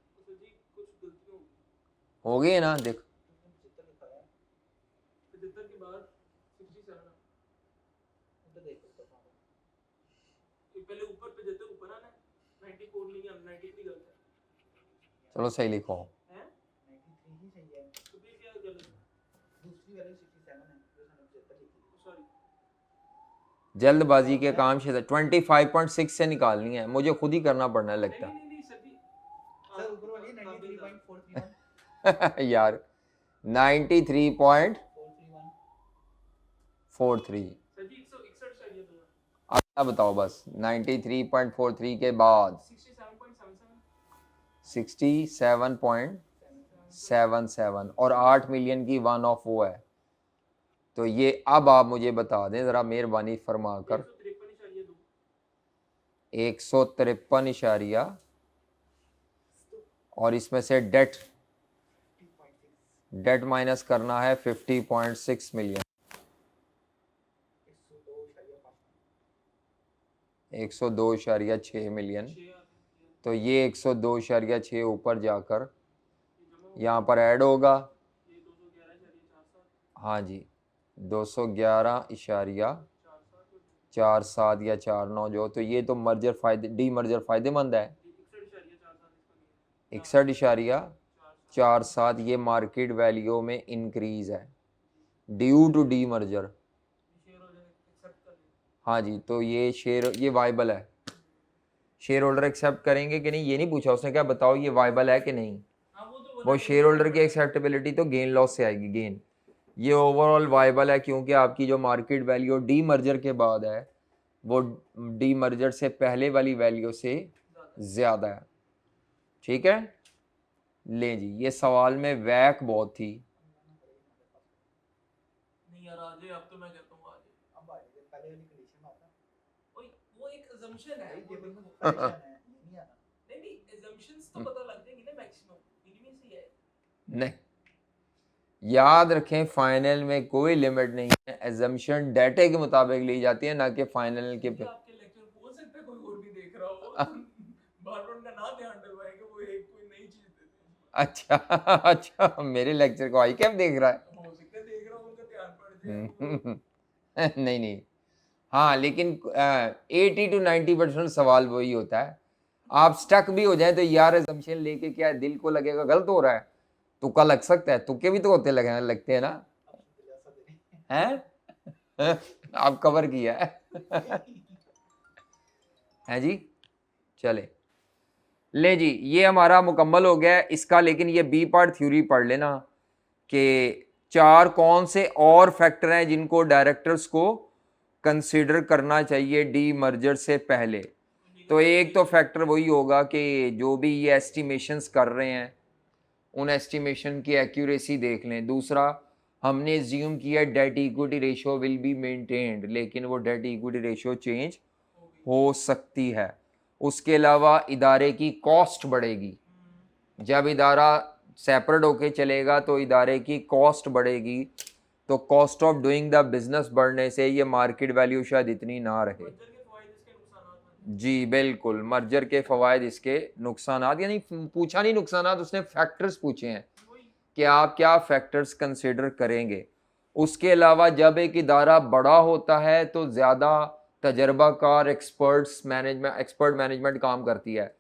हो गए ना, देख चलो सही लिखो। जल्दबाजी के काम से 25.6 से निकालनी है, मुझे खुद ही करना पड़ना लगता है यार 93.43। अब बताओ बस 93.43 के बाद 67.77 और 8 मिलियन की वन ऑफ वो है। तो ये अब आप मुझे बता दें ज़रा मेहरबानी फरमा कर। 153 इशारिया और इसमें से डेट डेट माइनस करना है 50.6 मिलियन, 102.6 मिलियन। 6 आते हैं तो ये 102.6 ऊपर जाकर यहाँ पर ऐड होगा। ये 211.47 हाँ जी, 211.47 या 49 जो, तो ये तो मर्जर फायदे, डी मर्जर फायदेमंद है। 61.47 ये मार्केट वैल्यू में इंक्रीज है ड्यू टू डी मर्जर। हाँ जी, तो ये शेयर ये वाइबल है, शेयर होल्डर एक्सेप्ट करेंगे कि नहीं ये नहीं पूछा उसने, क्या बताओ ये वाइबल है कि नहीं। वो शेयर होल्डर की एक्सेप्टेबिलिटी तो गेन लॉस से आएगी, गेन। ये ओवरऑल वाइबल है क्योंकि आपकी जो मार्केट वैल्यू डी मर्जर के बाद है वो डी मर्जर से पहले वाली वैल्यू से ज़्यादा है। ठीक है, ले जी, ये सवाल में वैक बहुत थी। नहीं यार आज अब तो मैं कहता हूँ आज अब आज पहले वाली कंडीशन में आता ओए वो एक assumption है वो देखो परेशान है नहीं आना नहीं assumptions तो पता लग जाएंगी ना मैक्सिमम इनमें से है नहीं, याद रखें फाइनल में कोई लिमिट नहीं है, एजम्पशन डाटे के मुताबिक ली जाती है ना कि फाइनल के पे। आपके लेक्चर हो सकता है कोई और भी देख रहा हो बार-बार उनका ना ध्यान डलवाएगा वो एक कोई नई चीज दे दे। अच्छा अच्छा, मेरे लेक्चर को आई कैप देख रहा है। हो सकता है देख रहा हो उनका ध्यान पड़ जाए नहीं नहीं, हाँ लेकिन 80 to 90% सवाल वही होता है। आप स्टक भी हो जाए तो यार एजम्पशन लेके क्या दिल को लगेगा गलत हो रहा है, तुक्का लग सकता है, तुक्के भी तो होते लगे लगते हैं ना, हैं आप कवर किया है जी। चले ले जी, ये हमारा मुकम्मल हो गया है इसका, लेकिन ये बी पार्ट थ्योरी पढ़ लेना कि 4 कौन से और फैक्टर हैं जिनको डायरेक्टर्स को कंसीडर करना चाहिए डी मर्जर से पहले। तो एक तो फैक्टर वही होगा कि जो भी ये एस्टिमेशंस कर रहे हैं उन एस्टिमेशन की एक्यूरेसी देख लें। दूसरा, हमने ज्यूम किया date equity ratio will be maintained, लेकिन वो डेट इक्विटी रेशियो चेंज हो सकती है। उसके अलावा इदारे की कॉस्ट बढ़ेगी, जब इदारा सेपरेट होके चलेगा तो इदारे की कॉस्ट बढ़ेगी, तो cost of doing the business बढ़ने से ये मार्केट वैल्यू शायद इतनी ना रहे। जी बिल्कुल, मर्जर के फवायद इसके नुकसानात, यानी पूछा नहीं नुकसानात, उसने फैक्टर्स पूछे हैं कि आप क्या फैक्टर्स कंसिडर करेंगे। उसके अलावा जब एक इदारा बड़ा होता है तो ज़्यादा तजर्बाकार एक्सपर्ट मैनेजमेंट काम करती है।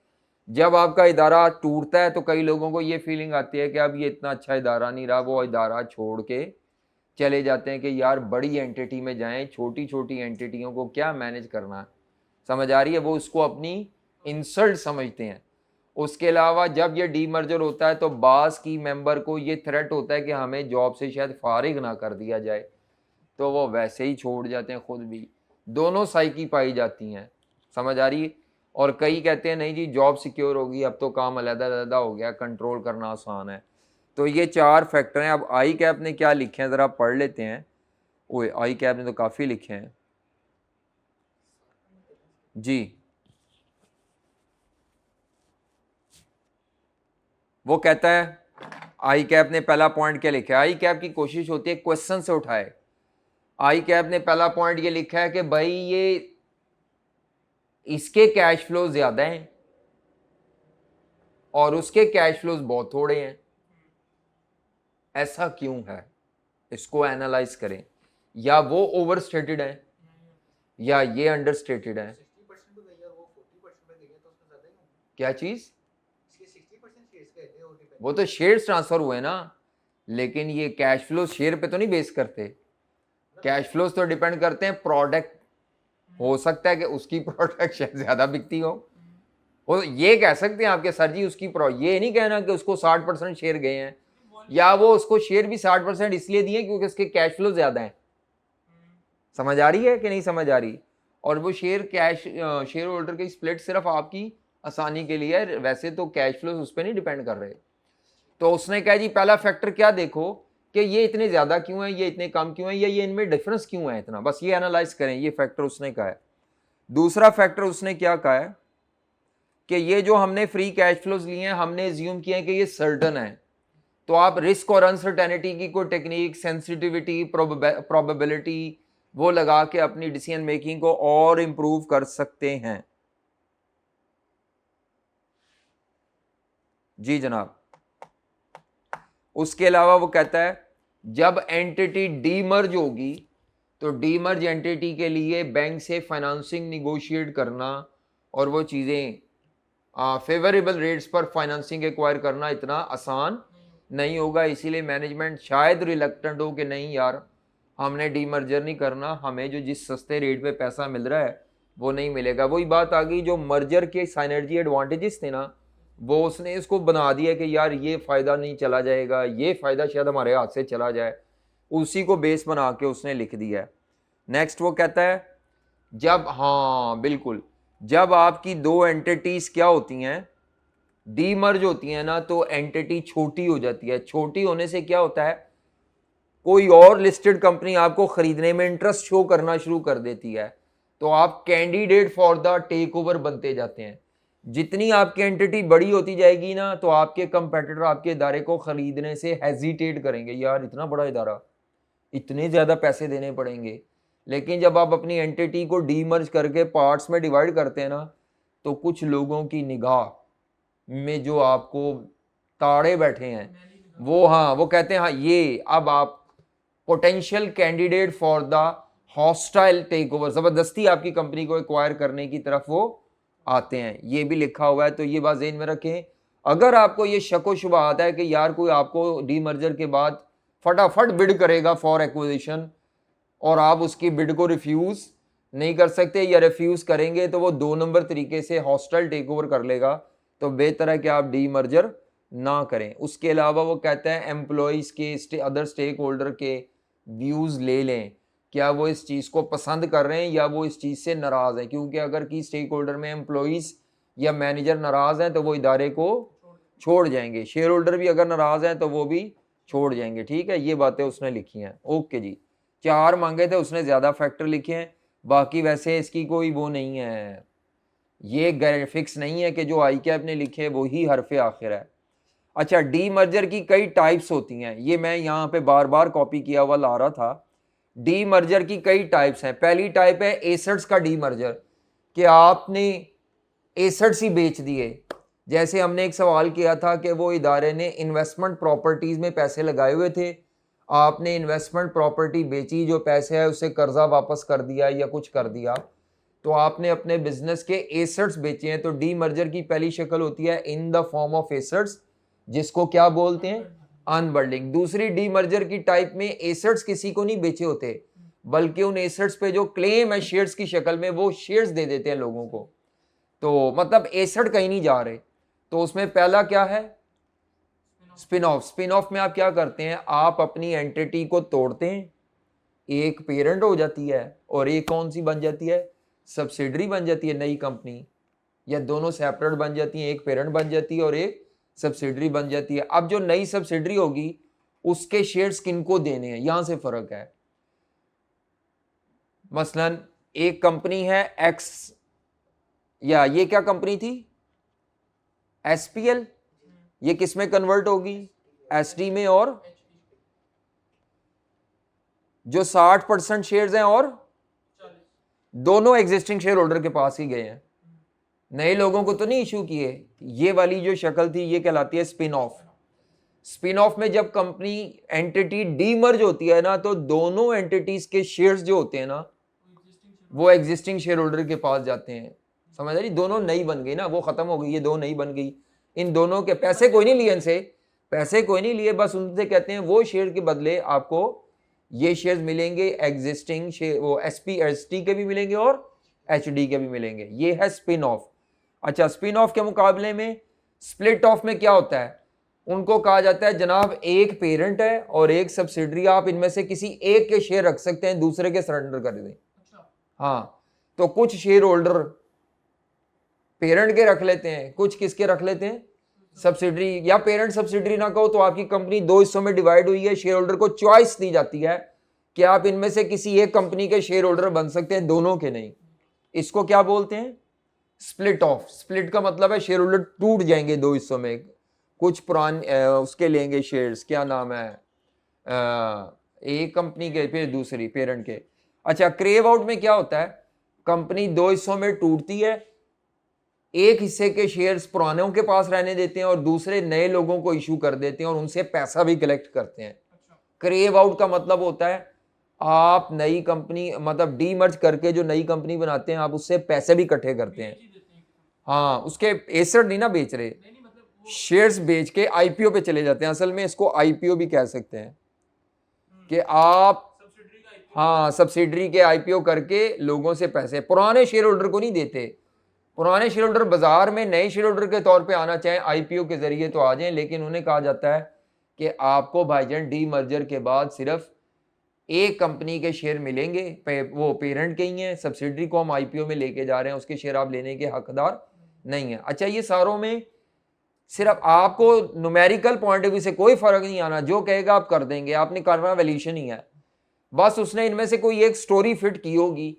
जब आपका इदारा टूटता है तो कई लोगों को ये फीलिंग आती है कि अब ये इतना अच्छा इदारा नहीं रहा, वो इदारा छोड़ के चले जाते हैं कि यार बड़ी एंटिटी में जाएं, छोटी छोटी एंटिटियों को क्या मैनेज करना है, समझ आ रही है, वो उसको अपनी इंसल्ट समझते हैं। उसके अलावा जब ये डीमर्जर होता है तो बास की मेंबर को ये थ्रेट होता है कि हमें जॉब से शायद फारिग ना कर दिया जाए, तो वो वैसे ही छोड़ जाते हैं खुद भी। दोनों साइकी पाई जाती हैं, समझ आ रही है। और कई कहते हैं नहीं जी जॉब सिक्योर होगी, अब तो काम अलग-अलग हो गया, कंट्रोल करना आसान है। तो ये 4 फैक्टर हैं। अब आई कैप ने क्या लिखे हैं ज़रा पढ़ लेते हैं। ओए आई कैप ने तो काफ़ी लिखे हैं जी। वो कहता है आई कैप ने पहला पॉइंट क्या लिखा है, आई कैप की कोशिश होती है क्वेश्चन से उठाए। आई कैप ने पहला पॉइंट ये लिखा है कि भाई ये इसके कैश फ्लो ज्यादा हैं और उसके कैश फ्लोज बहुत थोड़े हैं, ऐसा क्यों है, इसको एनालाइज करें। या वो ओवर स्टेटेड है या ये अंडर स्टेटेड है। 60% पे गई है वो 40% पे गई है तो उसमें ज्यादा ही होगा। क्या चीज, इसके 60% शेयर्स गए थे और डिपेंड वो तो शेयर्स ट्रांसफर हुए ना, लेकिन ये कैश फ्लो शेयर पे तो नहीं बेस करते। कैश फ्लोज तो डिपेंड करते हैं प्रोडक्ट, हो सकता है कि उसकी प्रोडक्ट शायद ज्यादा बिकती हो, वो ये कह सकते हैं आपके सर जी उसकी ये नहीं कहना कि उसको 60% शेयर गए हैं, या वो उसको शेयर भी 60% इसलिए दिए क्योंकि उसके कैश फ्लो ज्यादा हैं। समझ आ रही है कि नहीं समझ आ रही। और वो शेयर होल्डर की स्प्लिट सिर्फ आपकी आसानी के लिए है, वैसे तो कैश फ्लो उस पर नहीं डिपेंड कर रहे। तो उसने कहा जी पहला फैक्टर क्या देखो कि ये इतने ज़्यादा क्यों है, ये इतने कम क्यों है, या ये इनमें डिफरेंस क्यों है इतना, बस ये एनालाइज करें, ये फैक्टर उसने कहा है। दूसरा फैक्टर उसने क्या कहा है कि ये जो हमने फ्री कैश फ्लोज लिए हैं हमने एज्यूम किया है कि ये सर्टन है, तो आप रिस्क और अनसर्टेनिटी की कोई टेक्निक, सेंसिटिविटी, प्रोबेबिलिटी वो लगा के अपनी डिसीजन मेकिंग को और इंप्रूव कर सकते हैं। जी जनाब। उसके अलावा वो कहता है जब एंटिटी डीमर्ज होगी तो डीमर्ज एंटिटी के लिए बैंक से फाइनेंसिंग निगोशिएट करना और वो चीज़ें फेवरेबल रेट्स पर फाइनेंसिंग एक्वायर करना इतना आसान नहीं होगा। इसीलिए मैनेजमेंट शायद रिलक्टेंट हो कि नहीं यार हमने डीमर्जर नहीं करना, हमें जो जिस सस्ते रेट पे पैसा मिल रहा है वो नहीं मिलेगा। वही बात आ गई, जो मर्जर के साइनर्जी एडवांटेजेस थे ना वो उसने इसको बना दिया कि यार ये फ़ायदा नहीं चला जाएगा, ये फ़ायदा शायद हमारे हाथ से चला जाए, उसी को बेस बना के उसने लिख दिया है। नेक्स्ट वो कहता है जब, हाँ बिल्कुल, जब आपकी दो एंटिटीज क्या होती हैं, डीमर्ज होती हैं ना, तो एंटिटी छोटी हो जाती है। छोटी होने से क्या होता है, कोई और लिस्टेड कंपनी आपको खरीदने में इंटरेस्ट शो करना शुरू कर देती है, तो आप candidate for the takeover बनते जाते हैं। जितनी आपकी एंटिटी बड़ी होती जाएगी ना तो आपके कंपेटिटर आपके इदारे को खरीदने से हेजिटेट करेंगे, यार इतना बड़ा इदारा, इतने ज़्यादा पैसे देने पड़ेंगे। लेकिन जब आप अपनी एंटिटी को डीमर्ज करके पार्ट्स में डिवाइड करते हैं ना तो कुछ लोगों की निगाह में जो आपको ताड़े बैठे हैं वो, हाँ वो कहते हैं हाँ ये अब आप potential candidate for the hostile takeover, ज़बरदस्ती आपकी कंपनी को एक्वायर करने की तरफ वो आते हैं। ये भी लिखा हुआ है, तो ये बात ज़हन में रखें। अगर आपको ये शक व शुबा आता है कि यार कोई आपको डीमर्जर के बाद फटाफट बिड करेगा फॉर एक्विजिशन और आप उसकी बिड को रिफ्यूज़ नहीं कर सकते, या रिफ्यूज़ करेंगे तो वो 2 नंबर तरीके से हॉस्टाइल टेक ओवर कर लेगा, तो बेहतर है कि आप डीमर्जर ना करें। उसके अलावा वो कहता है एम्प्लॉयज़ के अदर स्टेक होल्डर के व्यूज़ ले लें, क्या वो इस चीज़ को पसंद कर रहे हैं या वो इस चीज़ से नाराज़ हैं, क्योंकि अगर की स्टेक होल्डर में एम्प्लॉयज़ या मैनेजर नाराज़ हैं तो वो इदारे को छोड़ जाएंगे, शेयर होल्डर भी अगर नाराज़ हैं तो वो भी छोड़ जाएंगे। ठीक है, ये बातें उसने लिखी हैं। ओके जी, 4 मांगे थे उसने, ज़्यादा फैक्टर लिखे हैं, बाकी वैसे इसकी कोई वो नहीं है, ये फिक्स नहीं है कि जो आई कैप ने लिखे वो ही हरफ आखिर है। अच्छा, डी मर्जर की कई टाइप्स होती हैं, ये मैं यहाँ पे बार बार कॉपी किया हुआ ला रहा था। डी मर्जर की कई टाइप्स हैं। पहली टाइप है एसेट्स का डी मर्जर, कि आपने एसेट्स ही बेच दिए। जैसे हमने एक सवाल किया था कि वो इदारे ने इन्वेस्टमेंट प्रॉपर्टीज़ में पैसे लगाए हुए थे, आपने इन्वेस्टमेंट प्रॉपर्टी बेची, जो पैसे है उसे कर्जा वापस कर दिया या कुछ कर दिया, तो आपने अपने बिजनेस के एसेट्स बेचे हैं। तो डी मर्जर की पहली शक्ल होती है in the form of assets, जिसको क्या बोलते हैं, अनबंडलिंग। दूसरी डी मर्जर की टाइप में एसेट्स किसी को नहीं बेचे होते, बल्कि उन एसेट्स पे जो क्लेम है शेयर्स की शक्ल में वो शेयर्स दे देते हैं लोगों को, तो मतलब एसेट कहीं नहीं जा रहे। तो उसमें पहला क्या है, स्पिन ऑफ। स्पिन ऑफ में आप क्या करते हैं, आप अपनी एंटिटी को तोड़ते हैं, एक पेरेंट हो जाती है और एक कौन सी बन जाती है, सब्सिडरी बन जाती है, नई कंपनी, या दोनों सेपरेट बन जाती हैं, एक पेरेंट बन जाती है और एक सब्सिडरी बन जाती है। अब जो नई सब्सिडरी होगी उसके शेयर्स किनको देने हैं, यहां से फर्क है। मसलन एक कंपनी है एक्स, या ये क्या कंपनी थी, एसपीएल, ये किस में कन्वर्ट होगी, एसटी में, और जो 60% शेयर्स हैं और दोनों एग्जिस्टिंग शेयर होल्डर के पास ही गए हैं, नए लोगों को तो नहीं इशू किए। ये वाली जो शक्ल थी ये कहलाती है स्पिन ऑफ। स्पिन ऑफ में जब कंपनी एंटिटी डीमर्ज होती है ना तो दोनों एंटिटीज के शेयर्स जो होते हैं ना वो एग्जिस्टिंग शेयर होल्डर के पास जाते हैं। समझ आ रही, दोनों नई बन गई ना, वो खत्म हो गई, ये दो नई बन गई। इन दोनों के पैसे कोई नहीं लिए, इनसे पैसे कोई नहीं लिए, बस उनसे कहते हैं वो शेयर के बदले आपको ये शेयर्स मिलेंगे, एग्जिस्टिंग शेयर, वो एसपी एसटी के भी मिलेंगे और एचडी के भी मिलेंगे। ये है स्पिन ऑफ। अच्छा, स्पिन ऑफ के मुकाबले में स्प्लिट ऑफ में क्या होता है, उनको कहा जाता है जनाब एक पेरेंट है और एक सब्सिडरी, आप इनमें से किसी एक के शेयर रख सकते हैं, दूसरे के सरेंडर कर दें। हाँ, तो कुछ शेयर होल्डर पेरेंट के रख लेते हैं, कुछ किसके रख लेते हैं, सब्सिडरी, या पेरेंट सब्सिडरी ना कहो तो आपकी कंपनी 2 हिस्सों में डिवाइड हुई है, शेयर होल्डर को चॉइस दी जाती है कि आप इनमें से किसी एक कंपनी के शेयर होल्डर बन सकते हैं, दोनों के नहीं। इसको क्या बोलते हैं, स्प्लिट ऑफ। स्प्लिट का मतलब है शेयर होल्डर टूट जाएंगे 2 हिस्सों में, कुछ उसके लेंगे शेयर्स, क्या नाम है, एक कंपनी के फिर दूसरी पेरेंट के। अच्छा, क्रेव आउट में क्या होता है, कंपनी दो हिस्सों में टूटती है, एक हिस्से के शेयर्स पुरानों के पास रहने देते हैं और दूसरे नए लोगों को इशू कर देते हैं और उनसे पैसा भी कलेक्ट करते हैं। क्रेव आउट का मतलब होता है आप नई कंपनी मतलब डीमर्ज करके जो नई कंपनी बनाते हैं आप उससे पैसे भी इकट्ठे करते हैं। हाँ, उसके एसेट नहीं ना बेच रहे, शेयर्स बेच के आईपीओ पे चले जाते हैं। असल में इसको आईपीओ भी कह सकते हैं कि आप हाँ सब्सिडरी के आईपीओ करके लोगों से पैसे, पुराने शेयर होल्डर को नहीं देते। पुराने शेयर होल्डर बाजार में नए शेयर होल्डर के तौर पे आना चाहें आईपीओ के जरिए तो आ जाएं, लेकिन उन्हें कहा जाता है कि आपको भाईजान डी मर्जर के बाद सिर्फ एक कंपनी के शेयर मिलेंगे, वो पेरेंट के ही हैं, सब्सिडरी को हम आईपीओ में लेके जा रहे हैं, उसके शेयर आप लेने के हकदार नहीं है। अच्छा, ये सारों में सिर्फ आपको न्यूमेरिकल पॉइंट ऑफ व्यू से कोई फर्क नहीं आना, जो कहेगा आप कर देंगे, आपने करना वैल्यूएशन ही है, बस उसने इनमें से कोई एक स्टोरी फिट की होगी,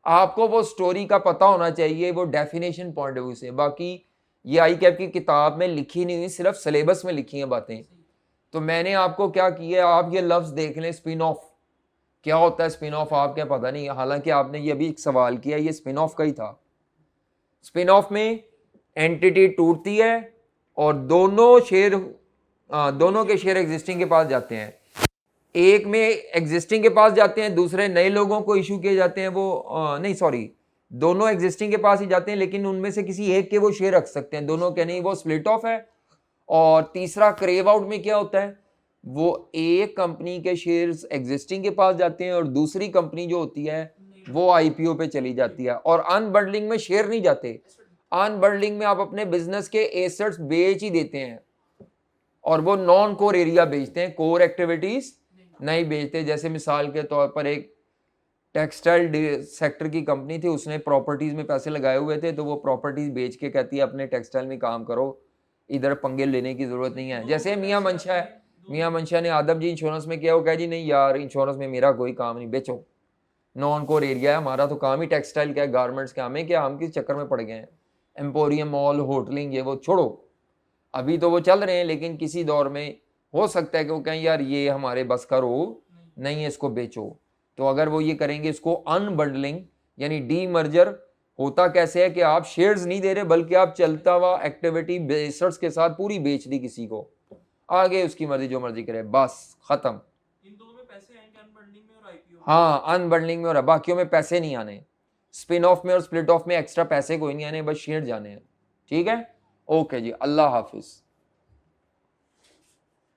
आपको वो स्टोरी का पता होना चाहिए, वो डेफिनेशन पॉइंट ऑफ व्यू से। बाकी ये आई कैप की किताब में लिखी नहीं हुई, सिर्फ सिलेबस में लिखी हैं बातें। तो मैंने आपको क्या किया, आप ये लफ्ज देख लें, स्पिन ऑफ क्या होता है, स्पिन ऑफ आप क्या पता नहीं, हालांकि आपने ये अभी एक सवाल किया, ये स्पिन ऑफ का ही था। स्पिन ऑफ में एंटिटी टूटती है और दोनों के शेयर एग्जिस्टिंग के पास जाते हैं, एक में एग्जिस्टिंग के पास जाते हैं, दूसरे नए लोगों को इशू किए जाते हैं, वो नहीं सॉरी, दोनों एग्जिस्टिंग के पास ही जाते हैं, लेकिन उनमें से किसी एक के वो शेयर रख सकते हैं, दोनों के नहीं, वो स्प्लिट ऑफ है। और तीसरा क्रेव आउट में क्या होता है, वो एक कंपनी के शेयर्स एग्जिस्टिंग के पास जाते हैं और दूसरी कंपनी जो होती है वो आईपीओ पे चली जाती है। और अनबंडलिंग में शेयर नहीं जाते, अनबंडलिंग में आप अपने बिजनेस के एसेट्स बेच ही देते हैं और वो नॉन कोर एरिया बेचते हैं, कोर एक्टिविटीज नहीं बेचते। जैसे मिसाल के तौर पर एक टेक्सटाइल सेक्टर की कंपनी थी, उसने प्रॉपर्टीज में पैसे लगाए हुए थे, तो वो प्रॉपर्टीज बेच के कहती है अपने टेक्सटाइल में काम करो, इधर पंगे लेने की जरूरत नहीं है। जैसे मियां मंशा है, मियां मंशा ने आदम जी इंश्योरेंस में किया, वो कहा जी नहीं यार इंश्योरेंस में मेरा कोई काम नहीं, बेचो, नॉन कोर एरिया है, हमारा तो काम ही टेक्सटाइल का है, गारमेंट्स का, हमें क्या, हम किस चक्कर में पड़ गए हैं, एम्पोरियम मॉल होटलिंग ये वो छोड़ो, अभी तो वो चल रहे हैं, लेकिन किसी दौर में हो सकता है कि वो कहें यार ये हमारे बस का रो नहीं है, इसको बेचो। तो अगर वो ये करेंगे, इसको अनबंडलिंग यानी डी मर्जर होता कैसे है कि आप शेयर्स नहीं दे रहे बल्कि आप चलता हुआ एक्टिविटी बेसर्स के साथ पूरी बेच दी किसी को, आगे उसकी मर्जी जो मर्जी करे, बस खत्म। इन दो में पैसे आएंगे, अनबंडलिंग में और आईपीओ। हाँ, अनबंडलिंग में और बाकियों में पैसे नहीं आने, स्पिन ऑफ में और स्प्लिट ऑफ में एक्स्ट्रा पैसे कोई नहीं आने, बस शेयर जाने हैं। ठीक है, ओके जी, अल्लाह हाफिज।